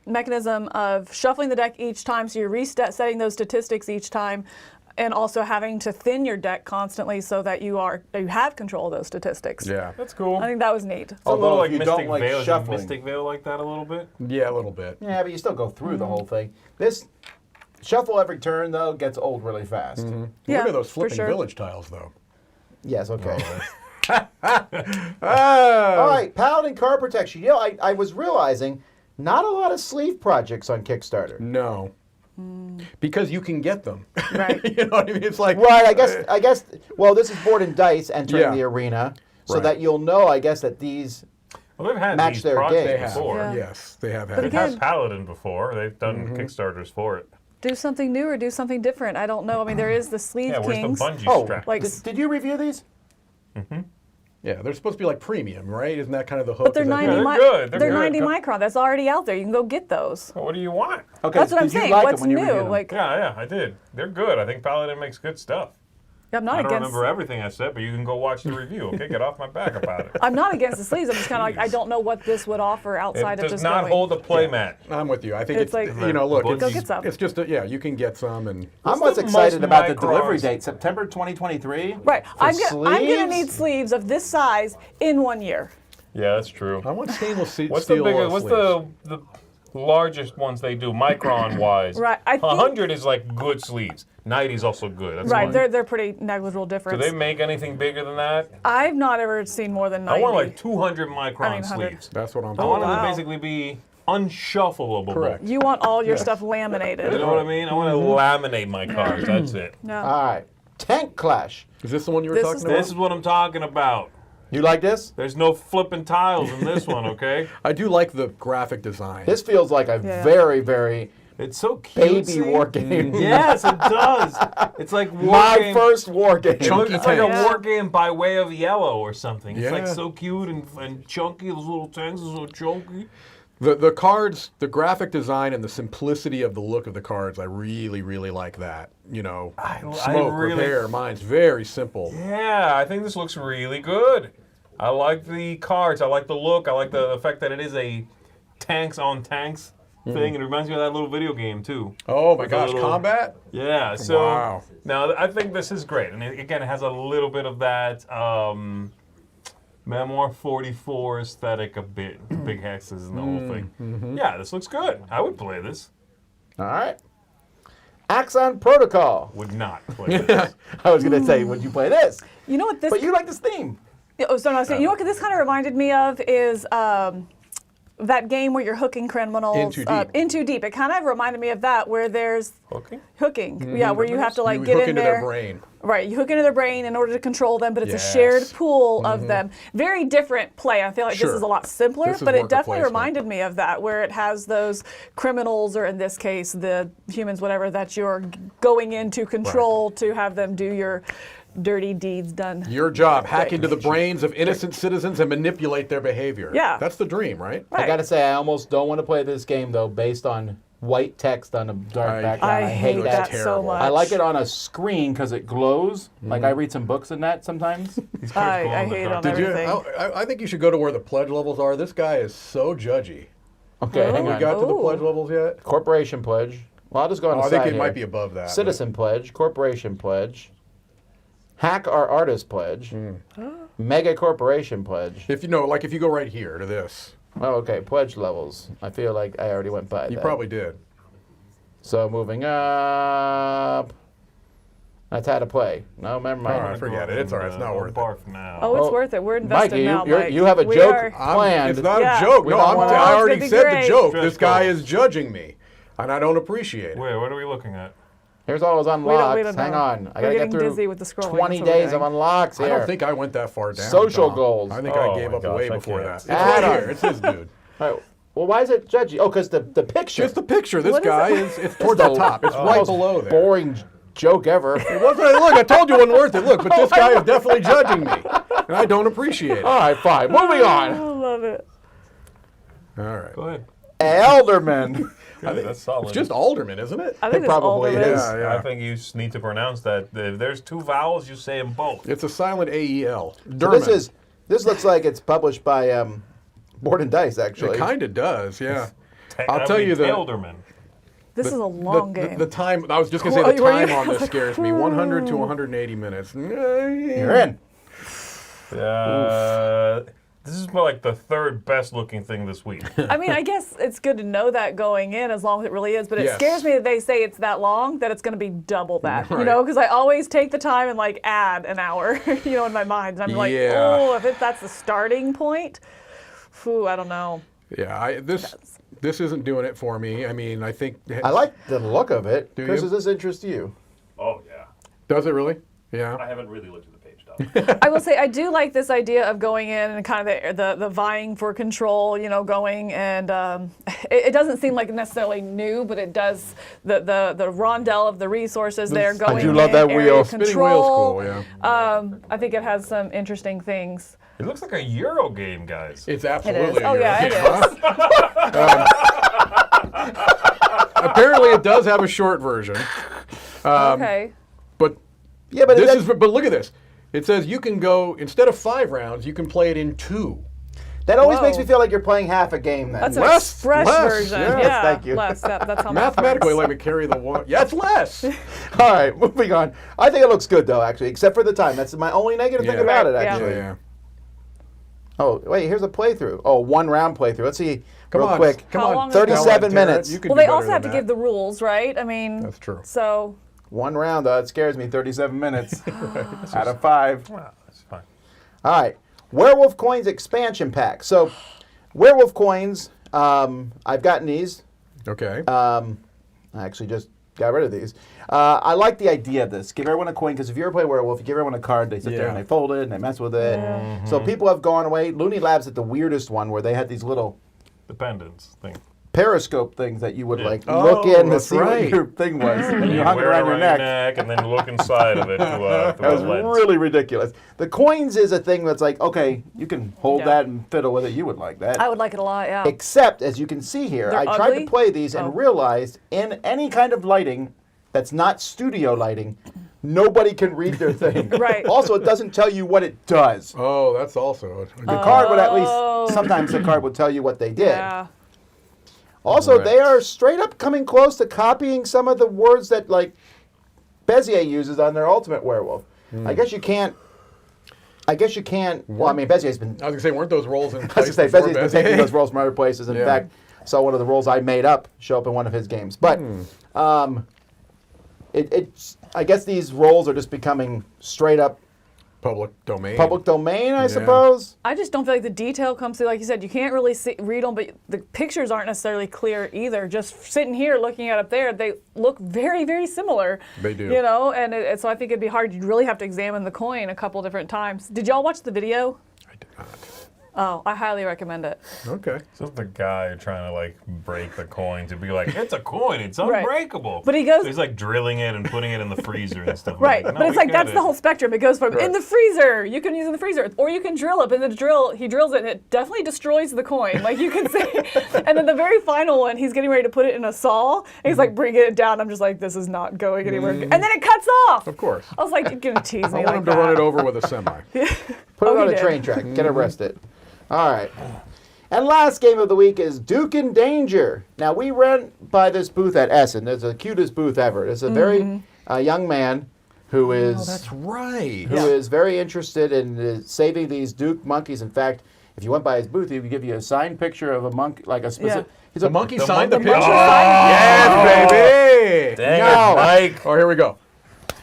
mechanism of shuffling the deck each time, so you're setting those statistics each time, and also having to thin your deck constantly so that you have control of those statistics. Yeah. That's cool. I think that was neat. It's a Although little if like you Mystic don't like Veil. Is shuffling- Mystic Veil like that a little bit? Yeah, a little bit. Yeah, but you still go through the whole thing. This shuffle every turn, though, gets old really fast. Yeah, Look at those for flipping sure. village tiles, though. Yes, okay. Oh. All right, Paladin card protection. You know, I was realizing not a lot of sleeve projects on Kickstarter. No. Because you can get them. Right. You know what I mean? It's like Right, I guess. Well, this is board and dice entering Yeah. the arena, so Right. that you'll know, I guess, that these. Well, they've had Match these their projects game. they have. before. Yeah. Yes, they have had But it. They've had Again- Paladin before. They've done Kickstarters for it. Do something new or do something different. I don't know. I mean, there is the sleeve Yeah, where's kings. the bungee Oh, strap? Like, Did you review these? Yeah, they're supposed to be like premium, right? Isn't that kind of the hook? but they're Is that- 90 they're good. They're they're good. 90 micron. That's already out there. You can go get those. What do you want? Okay, That's what I'm did you saying. like What's them when you new? reviewed them? Like, Yeah, I did. They're good. I think Paladin makes good stuff. I'm not I don't against. remember everything I said, but you can go watch the review. Okay, get off my back about it. I'm not against the sleeves. I'm just kind of like, I don't know what this would offer outside It of does just not going. hold a playmat. I'm with you. I think It's it's, like- you know, look, Go it's, get some. it's just a, yeah, you can get some and I'm What's most the excited most about the delivery microns? date, September 2023. Right. For I'm going to sleeves? need sleeves of this size in 1 year. Yeah, that's true. I want stainless steel. What's the biggest? What's sleeves. the largest ones they do, micron wise? Right, I think- 100 is like good sleeves. 90 is also good. That's Right. fine. They're pretty negligible Do difference. they make anything bigger than that? I've not ever seen more than 90. I want like 200 micron 100. sleeves. That's what I'm I talking want them about. wow. to basically be unshuffleable. Correct. You want all your stuff laminated. You know what I mean? I want to laminate my cards. That's it. No. All right, Tank Clash. Is this the one you were This talking is about? This is what I'm talking about. You like this? There's no flipping tiles in this one, okay? I do like the graphic design. This feels like a Yeah. very, very It's so cute. Baby war game. Yes, it does. It's like war My game. first war game. It's like a tanks. war game by way of yellow or something. It's like Yeah. so cute and chunky. Those little tanks are so chunky. The cards, the graphic design, and the simplicity of the look of the cards, I really, really like that. You know, smoke, repair, mine's very simple. Yeah, I think this looks really good. I like the cards. I like the look. I like the fact that it is a tanks on tanks thing. It reminds me of that little video game too. Oh my With a gosh, little- combat? Yeah. So Wow. now I think this is great, and again, it has a little bit of that Memoir 44 aesthetic a bit. Big hexes and the whole thing. Yeah, this looks good. I would play this. All right. Axon Protocol. Would not play this. I was going to say, would you play this? You know what this? But you like this theme. Oh, so no, you know what this kind of reminded me of is that game where you're hooking criminals In Too Deep. It kind of reminded me of that, where there's Hooking? yeah, where you have to like You get hook in into there. their brain. Right, you hook into their brain in order to control them, but it's a Yes. shared pool of them. Very different play. I feel like Sure. this is a lot simpler, This is but it worker definitely placement. reminded me of that, where it has those criminals, or in this case, the humans, whatever, that you're going in to control to have them do your dirty deeds done. Your job, hack into the brains of innocent citizens and manipulate their behavior. Yeah. That's the dream, right? Right. I got to say, I almost don't want to play this game, though, based on white text on a dark background. I hate that so terrible. much. I like it on a screen because it glows. Like I read some books in that sometimes. I hate it on Did you? everything. I think you should go to where the pledge levels are. This guy is so judgy. Okay, hang We on. got to the Ooh. pledge levels yet? Corporation pledge. Well, I'll just go on Oh, the I think side it might here. be above that. Citizen pledge, corporation pledge, hack our artist pledge, mega corporation pledge. If you know, like if you go right here to this, Oh, okay, pledge levels. I feel like I already went by you that. probably did. So moving up. That's how to play. No, never mind. All right, forget it. It's all right. It's not worth it. Barf now. Oh, it's Oh, worth it. We're Mike, invested now, Mike. you have a We joke are- planned. It's not Yeah. a joke. We No, don't wanna- I Oh, it's already gonna be said great. the joke. Stretch This guy goals. is judging me, and I don't appreciate it. Wait, what are we looking at? Here's all those unlocks. we don't Hang know. on. I We're gotta get getting through dizzy with the scrolling. 20 That's what we're days of doing. unlocks I here. don't think I went that far down. Social Tom. goals. I think Oh I gave my up gosh, way I before can't. that. It's Add right on. here. It's his dude. All right. Well, why is it judgy? Oh, because the picture. Just the picture. This What is guy it? is it's towards the top. It's right below there. boring joke ever. It wasn't, look, I told you it wasn't worth it. Look, but this guy is definitely judging me, and I don't appreciate it. All right, fine. Moving I on. love it. All right. Go ahead. Elderman. Good, that's solid. It's just Alderman, isn't it? I think It it's probably Alderman. is. Yeah, yeah. I think you just need to pronounce that. If there's two vowels, you say them both. It's a silent AEL. So Derman. this looks like it's published by Board and Dice, It actually. kind of does, yeah. I'll That tell would be you the Tailderman. This is a long game. The time, I was just going to say Oh, the were you? time on this scares me. 100 to 180 minutes. You're in. This is like the third best looking thing this week. I mean, I guess it's good to know that going in, as long as it really is. But it Yes. scares me that they say it's that long, that it's going to be double that. You Right. know, because I always take the time and like add an hour, you know, in my mind. And I'm like, Yeah. oh, if that's the starting point, I don't know. Yeah, this isn't doing it for me. I mean, I think... I like the look of it. Do Chris, you? does this interest you? Oh, yeah. Does it really? Yeah. I haven't really looked at the page, though. I will say I do like this idea of going in and kind of the vying for control, you know, going and it doesn't seem like necessarily new, but it does the rondel of the resources there going. do love in, that area wheel. Spinning control. wheel's cool, yeah. I think it has some interesting things. It looks like a Euro game, guys. It's It absolutely is. Oh yeah, it European. is. Apparently, it does have a short version. Okay. But Yeah, but this is. But look at this. It says you can go instead of 5 rounds, you can play it in 2. that always makes Whoa. me feel like you're playing half a game then. That's an Less, express less, version. yes, Yeah, thank you. less. That's how Mathematically, math let works. me carry the one. Yeah, it's less. All right, moving on. I think it looks good, though, actually, except for the time. That's my only negative thing Yeah. about it, Right, yeah. actually. Yeah. Oh, wait, here's a playthrough. Oh, 1 round playthrough. Let's see Come real on, quick. Come How on. long is it? 37 Darren, minutes. you could Well, do they better also have than to give that. the rules, right? I mean, That's true. So 1 round, though. It scares me. 37 minutes out of 5. Wow, that's fine. All right. Werewolf Coins expansion pack. So, Werewolf Coins, I've gotten these. Okay. I actually just got rid of these. I like the idea of this. Give everyone a coin, because if you ever play Werewolf, you give everyone a card, they sit there Yeah. and they fold it and they mess with it. So people have gone away. Looney Labs at the weirdest one where they had these little The pendants thing. periscope things that you would like Oh, look in to that's see what right. your thing was, and you You hung it wear around your neck. and then look inside of it through That a was lens. really ridiculous. The coins is a thing that's like, okay, you can hold Yeah. that and fiddle with it. You would like that. I would like it a lot, yeah. Except, as you can see here, They're I tried ugly? to play these Oh. and realized in any kind of lighting that's not studio lighting, nobody can read their thing. Right. Also, it doesn't tell you what it does. Oh, that's also a The good card would at Oh. least, sometimes the card would tell you what they did. Yeah. Also, Right. they are straight up coming close to copying some of the words that, like, Bezier uses on their Ultimate Werewolf. I guess you can't. Well, I mean, Bezier's been. I was gonna say, weren't those rolls in I was place gonna say before Bezier's been Bezier? taking those roles from other places. In Yeah. fact, saw one of the roles I made up show up in one of his games. But I guess these roles are just becoming straight up Public domain. public domain, I suppose. I just don't feel like the detail comes through. Like you said, you can't really read them, but the pictures aren't necessarily clear either. Just sitting here looking at up there, they look very, very similar. They do. You know, and so I think it'd be hard. You'd really have to examine the coin a couple different times. Did y'all watch the video? I did not. Oh, I highly recommend it. Okay. It's just the guy trying to like break the coin to be like, it's a coin, it's Right. unbreakable. But he goes- So he's like drilling it and putting it in the freezer and stuff. Right, No, but it's we like get that's it. the whole spectrum. It goes from Right. in the freezer, you can use in the freezer, or you can drill it. And he drills it, and it definitely destroys the coin. Like you can see. And then the very final one, he's getting ready to put it in a saw. And he's like bringing it down. I'm just like, this is not going anywhere. And then it cuts off. Of course. I was like, you're gonna tease me I want like him to that. run it over with a semi. Put Oh, it he on a did. train track. Get arrested. All right. And last game of the week is Douc in Danger. Now, we ran by this booth at Essen. It's the cutest booth ever. It's a very young man who is Oh, that's right. who is very interested in saving these Douc monkeys. In fact, if you went by his booth, he would give you a signed picture of a monkey, like a specific. Yeah. He's The monkey The signed the monkey- picture. Oh, Yes, baby. Dang No. it, Mike. Oh, here we go.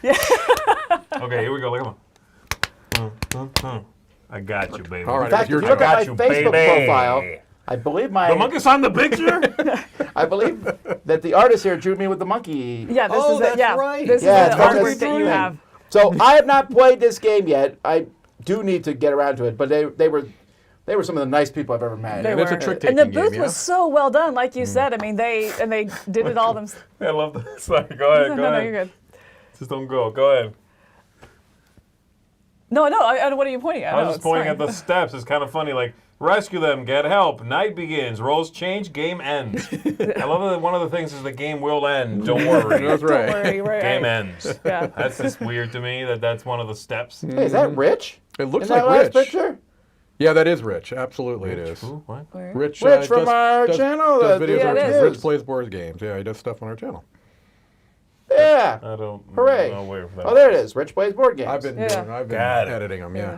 Okay, here we go. Look at him. I got you, baby. All right. In fact, if Your you look turn. at my Got you, Facebook baby. profile, I believe The monkey signed the picture? I believe that the artist here drew me with the monkey. Yeah, this Oh, is that's it. Yeah, right. this Yeah, is it's the got artwork this that you thing. have. So I have not played this game yet. I do need to get around to it, but they were some of the nice people I've ever met. They And it's a were. trick-taking And the booth game, was yeah? so well done, like you said. I mean, they did it all themselves. I love this. Sorry, go ahead. Go No, ahead. you're good. Just don't go. Go ahead. No, what are you pointing at? I was No, just it's pointing fine. at the steps. It's kind of funny. Like, rescue them, get help. Night begins. Roles change. Game ends. I love that one of the things is the game will end. Don't worry. That's Don't right. worry, right? Game ends. Yeah. That's just weird to me that that's one of the steps. Hey, is that Rich? It looks In that like last Rich. picture? Yeah, that is Rich. Absolutely, it is. Ooh, what? Rich, Rich from our channel Does that videos Yeah, on it our is. channel. Rich plays board games. Yeah, he does stuff on our channel. Yeah. I don't. Hooray. know where that Oh, there it is. Rich plays board games. I've been Yeah. Got it. editing them. Yeah.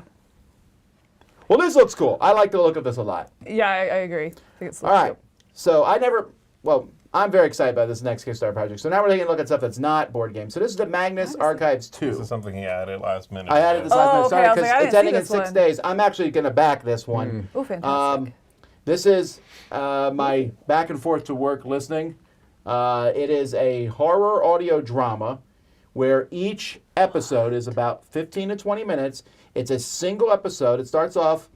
Well, this looks cool. I like the look of this a lot. Yeah, I agree. I think it's All right. So I'm very excited about this next Kickstarter project. So now we're taking a look at stuff that's not board games. So this is the Magnus Archives 2. This is something he added last minute. I added this Oh, last minute. okay. Sorry, I was because like, I it's didn't ending see in this 6 one. days. I'm actually going to back this one. Oh, fantastic. This is my back and forth to work listening. It is a horror audio drama where each episode is about 15 to 20 minutes. It's a single episode. It starts off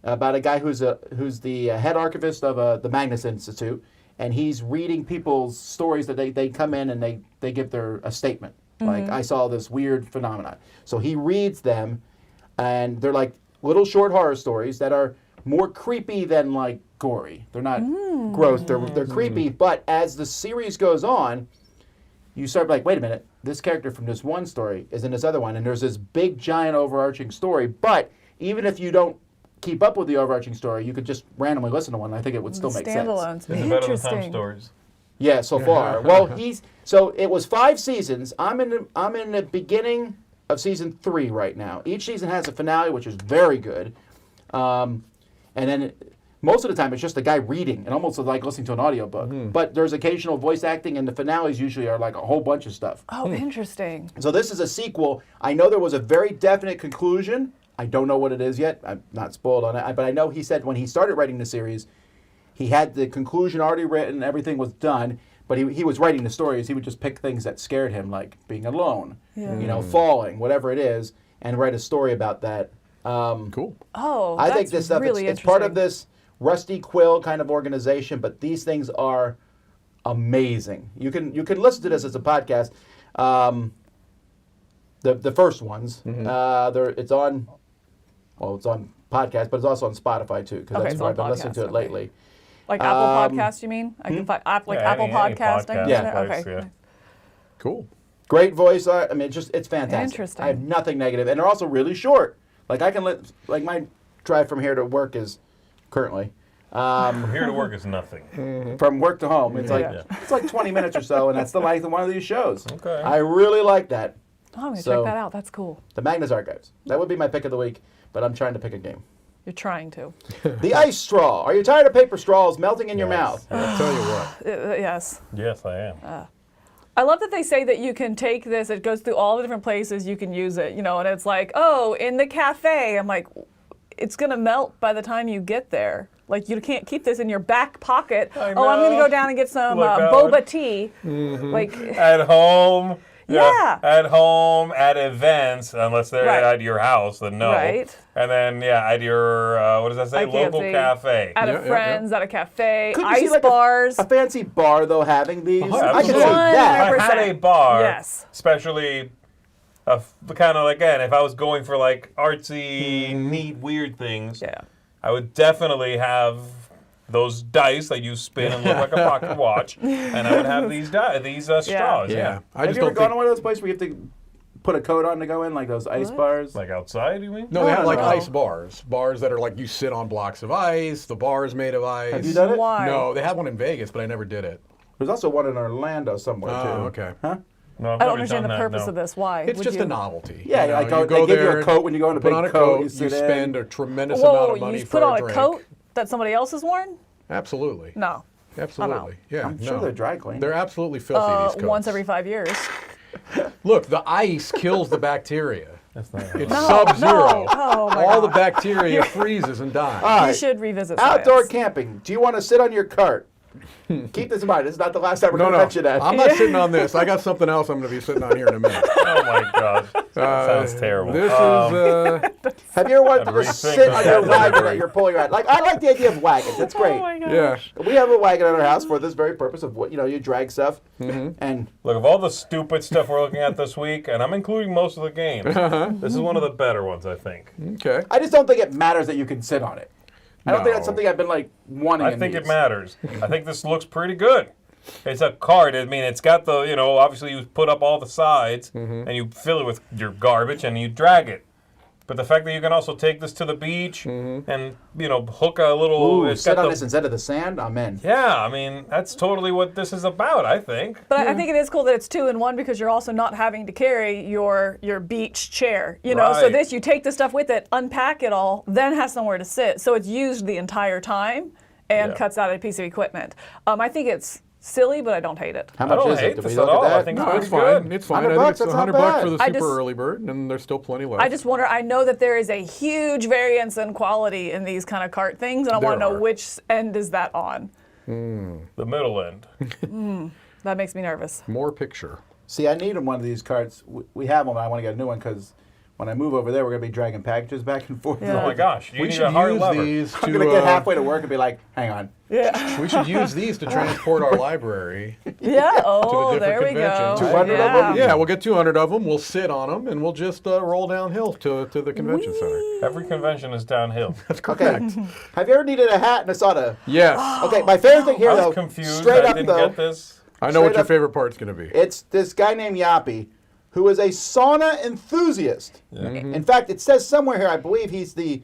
about a guy who's the head archivist of the Magnus Institute, and he's reading people's stories that they come in and they give a statement. Like, I saw this weird phenomenon. So he reads them, and they're like little short horror stories that are more creepy than like gory. They're not gross. They're creepy. But as the series goes on, you start like, wait a minute, this character from this one story is in this other one, and there's this big giant overarching story. But even if you don't keep up with the overarching story, you could just randomly listen to one. I think it would still make sense. Standalones. Is it better than Time Interesting. Stories? Yeah, so far. Well, so it was 5 seasons. I'm in the beginning of season 3 right now. Each season has a finale, which is very good. And then most of the time it's just a guy reading, and almost like listening to an audiobook. But there's occasional voice acting, and the finales usually are like a whole bunch of stuff. Oh, interesting. So this is a sequel. I know there was a very definite conclusion. I don't know what it is yet. I'm not spoiled on it. But I know he said when he started writing the series, he had the conclusion already written, everything was done, but he was writing the stories. He would just pick things that scared him, like being alone, falling, whatever it is, and write a story about that. Cool. Oh, I that's think this stuff, really it's part of interesting. this Rusty Quill kind of organization, but these things are amazing. You can listen to this as a podcast. The first ones, it's on podcast, but it's also on Spotify too, because that's where I've been listening to it lately. Like Apple Podcasts, you mean? I can find Apple any Podcast. I can Yeah. find it? Place, Okay. yeah. Cool. Great voice art. I mean, it's fantastic. Interesting. I have nothing negative, and they're also really short. Like my drive from here to work is currently From here to work is nothing. from work to home. It's Yeah. it's like 20 minutes or so, and that's the length of one of these shows. Okay. I really like that. Oh, I'm going to So- check that out. That's cool. The Magnus Archives. That would be my pick of the week, but I'm trying to pick a game. You're trying to. The ice straw. Are you tired of paper straws melting in your mouth? I'll tell you what. Yes. Yes, I am. I love that they say that you can take this, it goes through all the different places you can use it, and it's like, oh, in the cafe. I'm like, it's going to melt by the time you get there. Like, you can't keep this in your back pocket. I Oh, I'm going to know. go down and get some Like that boba one. tea. Like, At home. Yeah. At home, at events, unless they're Right. at your house, then no. Right. And then, at your, what does that say? I can't Local see. cafe. at Yeah, a yeah, friend's, at a cafe, Couldn't you see, ice like, bars. A fancy bar, though, having these. I can see absolutely. that. If I had a bar, Yes. especially kind of, again, if I was going for, like, artsy, neat, weird things, Yeah. I would definitely have those dice that you spin and look like a pocket watch, and I would have these straws. Yeah. I Have just you ever don't gone think. to one of those places where you have to put a coat on to go in, like those ice bars? Like outside, you mean? No, they have like no. ice bars. Bars that are like you sit on blocks of ice. The bar is made of ice. Have you done it? Why? No, they had one in Vegas, but I never did it. There's also one in Orlando somewhere, too. Oh, okay. Huh? No, I've I don't never understand done the that, purpose no. of this. Why? It's would just you... a novelty. Yeah, you know, like, you they give you a there, coat when you go in a put big on a coat, you You sit in. spend a tremendous amount Whoa, of money you for put on a drink. coat that somebody else has worn? Absolutely. No. Absolutely. Yeah. I'm sure no. they're dry clean. They're absolutely filthy. These coats. Once every 5 years. Look, the ice kills the bacteria. That's not It's No, sub-zero. no. Oh, my All God. the bacteria freezes and dies. All You right. should revisit Outdoor science. camping. Do you want to sit on your cart? Keep this in mind. This is not the last time we're No, going to no. mention that. I'm not sitting on this. I got something else I'm going to be sitting on here in a minute. Oh my gosh, that sounds terrible. This Have you ever wanted to I'd just rethink sit this on your category. wagon that you're pulling around? Like, I like the idea of wagons. It's great. Oh my gosh. yeah. We have a wagon at our house for this very purpose of what you drag stuff, and Look, of all the stupid stuff we're looking at this week, and I'm including most of the games, this is one of the better ones, I think. Okay. I just don't think it matters that you can sit on it. I don't think that's No. something I've been like wanting. I in think these. it matters. I think this looks pretty good. It's a cart. I mean, it's got the, obviously you put up all the sides, and you fill it with your garbage, and you drag it. But the fact that you can also take this to the beach and, hook a little... Ooh, it's sit got on the- this instead of the sand. I'm in. Yeah, I mean, that's totally what this is about, I think. But I think it is cool that it's 2-in-1 because you're also not having to carry your beach chair. So Right. this, you take the stuff with it, unpack it all, then have somewhere to sit. So it's used the entire time and Yeah. cuts out a piece of equipment. I think it's silly, but I don't hate it. How I much don't is hate it? Did this we look at all. at that? I think No, it's it's pretty fine. good. It's fine. $100 I think it's that's not $100 for the bad. I super just- early bird, and there's still plenty left. I just wonder, I know that there is a huge variance in quality in these kind of cart things, and I want to There know are. which end is that on. The middle end. That makes me nervous. More picture. See, I need one of these carts. We have one, but I want to get a new one because when I move over there, we're going to be dragging packages back and forth. Yeah. Oh my gosh, you We need should a hard use lever. these I'm going to to. get halfway to work and be like, hang on. Yeah. We should use these to transport our library. Yeah. Oh, different there we go. conventions. 200 of yeah. them? Yeah, we'll get 200 of them. We'll sit on them, and we'll just roll downhill to the convention center. Every convention is downhill. That's Okay. correct. Have you ever needed a hat and a sauna? Yes. Okay, my favorite thing here, I though, was confused. straight I up, didn't though, get this. I know what Straight your up- favorite part's going to be. it's this guy named Yappy, who is a sauna enthusiast. In fact, it says somewhere here, I believe he's the,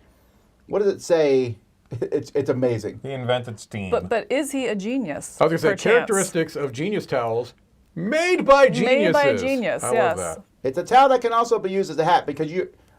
what does it say? It's amazing. He invented steam. But is he a genius? I was going to say perchance? characteristics of genius towels made by geniuses. Made by a genius, I yes. love that. It's a towel that can also be used as a hat because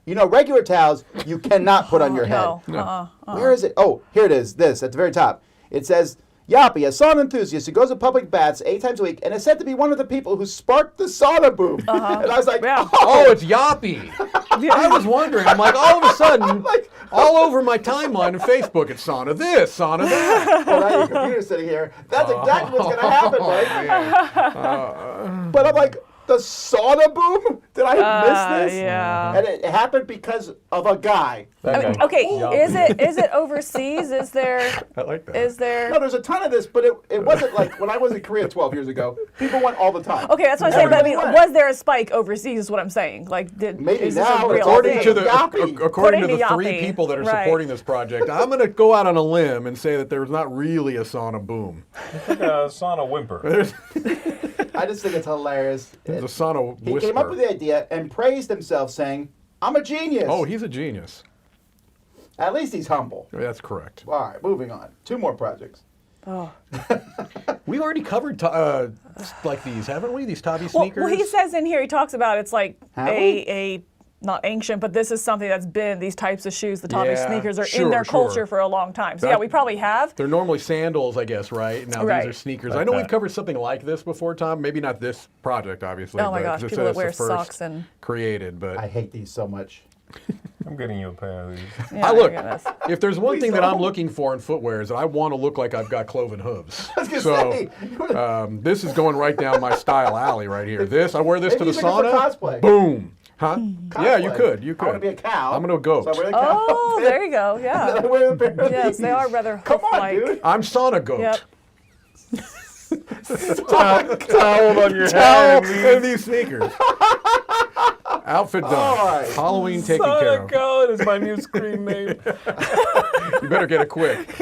regular towels you cannot put on your head. No. Where is it? Oh, here it is. This at the very top. It says, Yappy, a sauna enthusiast who goes to public baths 8 times a week and is said to be one of the people who sparked the sauna boom. And I was like, Yeah. Oh, it's Yappy. I was wondering. I'm like, all of a sudden, all over my timeline of Facebook, it's sauna this, sauna that. well, now your computer's sitting here. That's exactly what's going to happen, right? Man. But I'm like, The sauna boom? Did I miss this? Yeah. And it happened because of a guy. That guy. Okay, Yup. is it overseas? Is there? I like that. Is there? No, there's a ton of this, but it wasn't like when I was in Korea 12 years ago. People went all the time. Okay, that's what I'm saying. But I mean, Everybody went. was there a spike overseas? Is what I'm saying. Like, Maybe is this now a real it's all thing? Yappy. According to According the to 3 Yappy. people that are Right. supporting this project, I'm going to go out on a limb and say that there's not really a sauna boom. It's like a sauna whimper. I just think it's hilarious. There's a sauna He whisper. came up with the idea and praised himself, saying, "I'm a genius." Oh, he's a genius. At least he's humble. That's correct. All right, moving on. 2 more projects. Oh. We've already covered like these, haven't we? These Tabi Well, sneakers. he says in here, he talks about it's like Have we? a not ancient, but this is something that's been, these types of shoes, the Tabi Yeah, sneakers are sure, in their sure. culture for a long time. So yeah, That- we probably have. They're normally sandals, I guess, right? Now Right. these are sneakers. Like I know we've that. covered something like this before, Tom. Maybe not this project, obviously. Oh my but gosh, 'cause it people said that it's the wear first socks and- created, but I hate these so much. I'm getting you a pair of these. Yeah, look, my goodness. if there's one Please thing that I'm don't. looking for in footwear is that I want to look like I've got cloven hooves. I was gonna So say, this is going right down my style alley right here. I wear this to Maybe the you could sauna. for cosplay. Boom. Huh? Yeah, you Cosplay. could. You could. I want to be a cow. I'm gonna go. So I wear the cow Oh, outfit, there you go. and then I Yeah. wear a pair of Yes, these. they are rather Come on, hoof-like. dude. I'm sauna goat. Yep. Towel on your Towel head. and these sneakers. Outfit done. All right. Halloween taken care Sauna of. Goat is my new screen name. You better get it quick.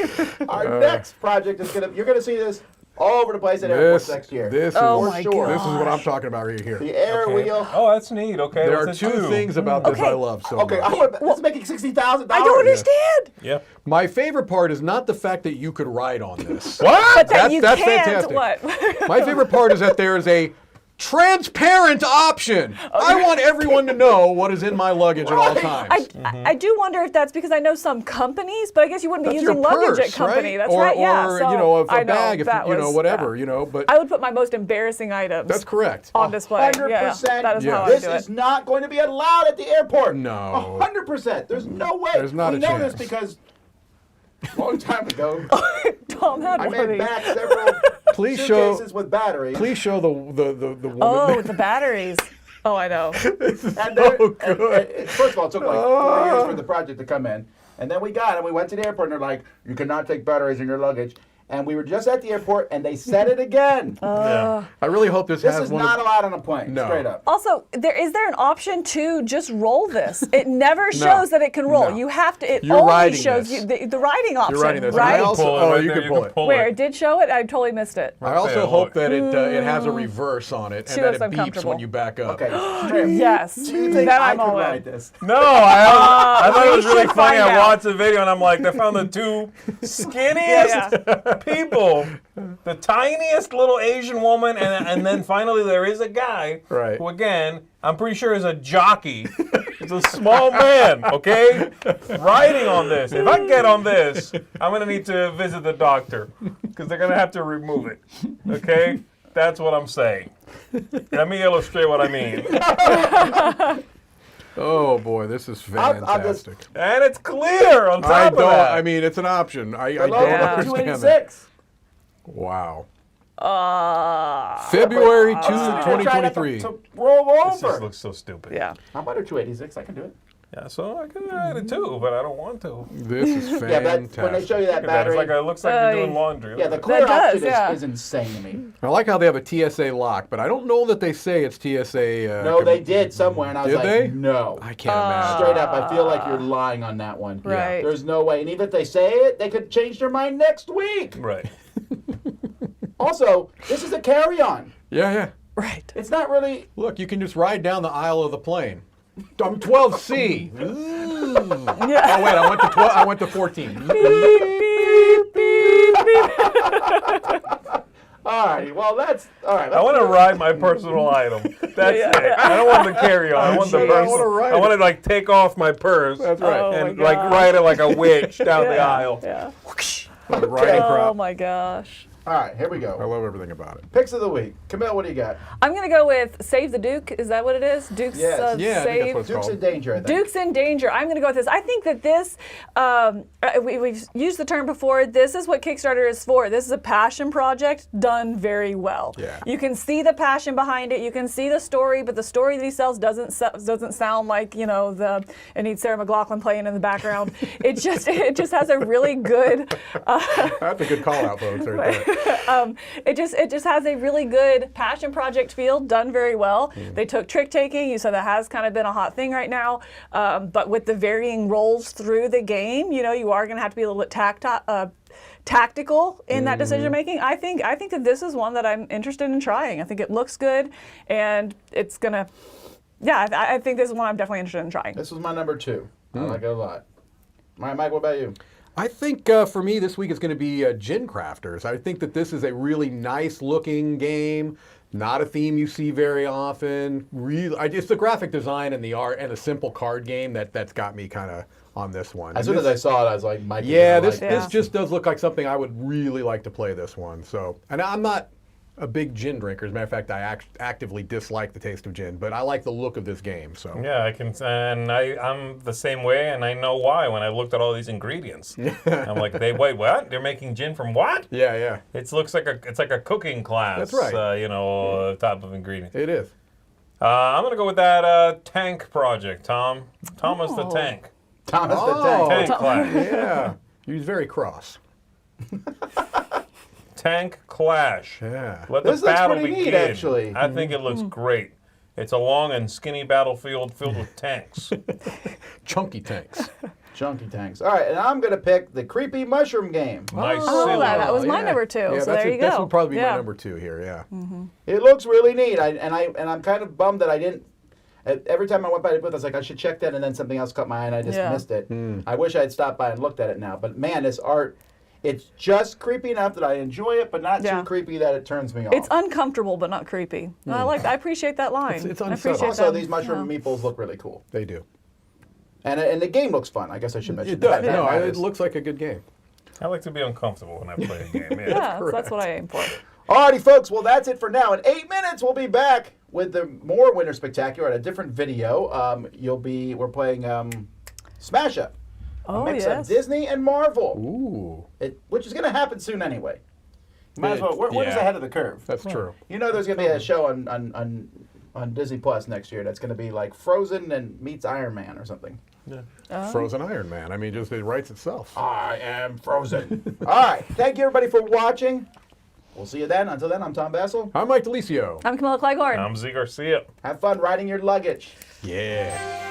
Our next project is you're gonna see this all over the place at airports next year. This Oh is my sure. this is what I'm gosh. talking about right here. The air Okay. wheel. Oh, that's neat. Okay, There are what's 2 it do? things about this Okay. I love so Okay, much. this is making $60,000. I don't understand. Yeah. My favorite part is not the fact that you could ride on this. What? But that That's- you that's can't. fantastic. What? My favorite part is that there is a transparent option. I want everyone to know what is in my luggage at all times. I do wonder if that's because I know some companies, but I guess you wouldn't be That's using your luggage purse, at company. right? That's or, right. Yeah. Or So you know, I a bag, if that you know, was- whatever, yeah. you know. But I would put my most embarrassing items. that's correct. On display. 100%. Yeah, that is Yeah. how I This do is it. not going to be allowed at the airport. No. 100%. There's no way. There's not we a know chance. this because a long time ago, Tom had I one of made these. back several Please show. suitcases with batteries. Please show the woman. Oh, the batteries. Oh, I know. And first of all, it took like 4 years for the project to come in. And then we got it. We went to the airport, and they're like, you cannot take batteries in your luggage. And we were just at the airport, and they said it again. Yeah. I really hope this, This has is one. not allowed on a plane, No. straight up. Also, is there an option to just roll this? It never shows that it can roll. No. You have to. It You're only riding shows this. you the riding option. You're riding this. Right? I also, Pull it oh, right you there, can pull it. Where it did show it, I totally missed it. I also there, hope look. that it has a reverse on it and She that looks it beeps uncomfortable. when you back up. Okay. Trim, Yes. do you think Then I I'm could all in. ride this? No, I thought it was we really should funny. find I out. watched the video and I'm like, they found the 2 skinniest people, the tiniest little Asian woman, and then finally there is a guy Right. who, again, I'm pretty sure is a jockey. He's a small man, okay, riding on this. If I get on this, I'm gonna need to visit the doctor because they're gonna have to remove it. Okay, that's what I'm saying. Let me illustrate what I mean. Oh boy, this is I'll just- fantastic. And it's clear on top I of don't. that. I mean, it's an option. I The don't logo, Yeah. understand that. 286. Wow. Uh, February 2, They're trying not 2023. to roll This over. just looks so stupid. yeah. How about a 286? I can do it. Yeah, so I can ride it too, but I don't want to. This is Yeah, fantastic. but when they show you that Look at that. It's battery, like it looks like you're doing laundry. yeah, the Look clear That does, option yeah. is insane to me. I like how they have a TSA lock, but I don't know that they say it's TSA. No, they did somewhere, and I was Did like, they? no. I can't imagine. Straight up, I feel like you're lying on that one. Right. There's no way. And even if they say it, they could change their mind next week. at- Right. Also, this is a carry-on. Yeah, yeah. Right. It's not really. Look, you can just ride down the aisle of the plane. I'm 12C. Ooh. Yeah. Oh wait, I went to 12. I went to 14. All right. Well, that's all right. I want to ride my personal item. That's Yeah, it. yeah. I don't want the carry-on. I want the sure. purse. I wanna ride I want it. to like take off my purse. That's right. Oh, and my like gosh. ride it like a witch down the aisle. Yeah. Riding Oh prop. my gosh. All right, here we I go. love everything about it. Picks of the week. Camille, what do you got? I'm going to go with Save the Duke. Is that what it is? Duke's Yes. Yeah, I think that's Save. what it's Duke's called. in danger, I think. Duke's in danger. I'm going to go with this. I think that this, we've used the term before, this is what Kickstarter is for. This is a passion project done very well. Yeah. You can see the passion behind it. You can see the story, but the story that he sells doesn't sound like, it needs Sarah McLachlan playing in the background. it just has a really good... That's a good call out, folks. Right there. It just has a really good passion project feel, done very well. They took trick taking. You said that has kind of been a hot thing right now, but with the varying roles through the game, you are going to have to be a little bit tactical in that decision making. I think that this is one that I'm interested in trying. I think it looks good, and it's gonna. Yeah, I think this is one I'm definitely interested in trying. This was my number 2. I like it a lot. All right, Mike, what about you? I think for me this week is going to be Gin Crafters. I think that this is a really nice looking game. Not a theme you see very often. It's the graphic design and the art and a simple card game that's got me kind of on this one. As soon as I saw it, I was like, Mike. Yeah, this. this just does look like something I would really like to play this one. So, and I'm not a big gin drinker. As a matter of fact, I actively dislike the taste of gin, but I like the look of this game. So Yeah, I can, and I'm the same way, and I know why. When I looked at all these ingredients, I'm like, wait, what? They're making gin from what? yeah, It looks like it's like a cooking class. That's right. Type of ingredient. it is. I'm gonna go with that tank project, Tom. Thomas the Oh. Tank. Thomas the Oh. Tank. Tank class. Yeah, he was very cross. Tank Clash. Yeah. Let This the looks battle pretty neat, begin. actually. I think it looks great. It's a long and skinny battlefield filled with tanks. Chunky tanks. Chunky tanks. All right, and I'm going to pick the creepy mushroom game. Oh, that was my number 2. Yeah, so there you go. This would probably be Yeah. my number 2 here. Yeah. It looks really neat. I'm kind of bummed that I didn't. Every time I went by the booth, I was like, I should check that, and then something else caught my eye, and I just Yeah. missed it. I wish I had stopped by and looked at it now. But man, this art, it's just creepy enough that I enjoy it, but not Yeah. too creepy that it turns me off. It's uncomfortable but not creepy. I appreciate that line. It's I unsettling. appreciate also, that. these mushroom Yeah. meatballs look really cool. They do. And the game looks fun. I guess I should mention It does. that. No, That it matters. looks like a good game. I like to be uncomfortable when I play a game. Yeah. Yeah, so that's what I aim for. Alrighty, folks. Well, that's it for now. In 8 minutes, we'll be back with the more Winter Spectacular at a different video. We're playing Smash Up, a Oh, mix of yes. Disney and Marvel, Ooh, which is going to happen soon anyway. Might as well. We're just Yeah. ahead of the curve. that's true. You know, there's going to be a show on Disney Plus next year that's going to be like Frozen and meets Iron Man or something. Frozen Iron Man. I mean, just it writes itself. I am frozen. All right. Thank you, everybody, for watching. We'll see you then. Until then, I'm Tom Bassel. I'm Mike DeLisio. I'm Camilla Cleghorn. I'm Z Garcia. Have fun riding your luggage. Yeah.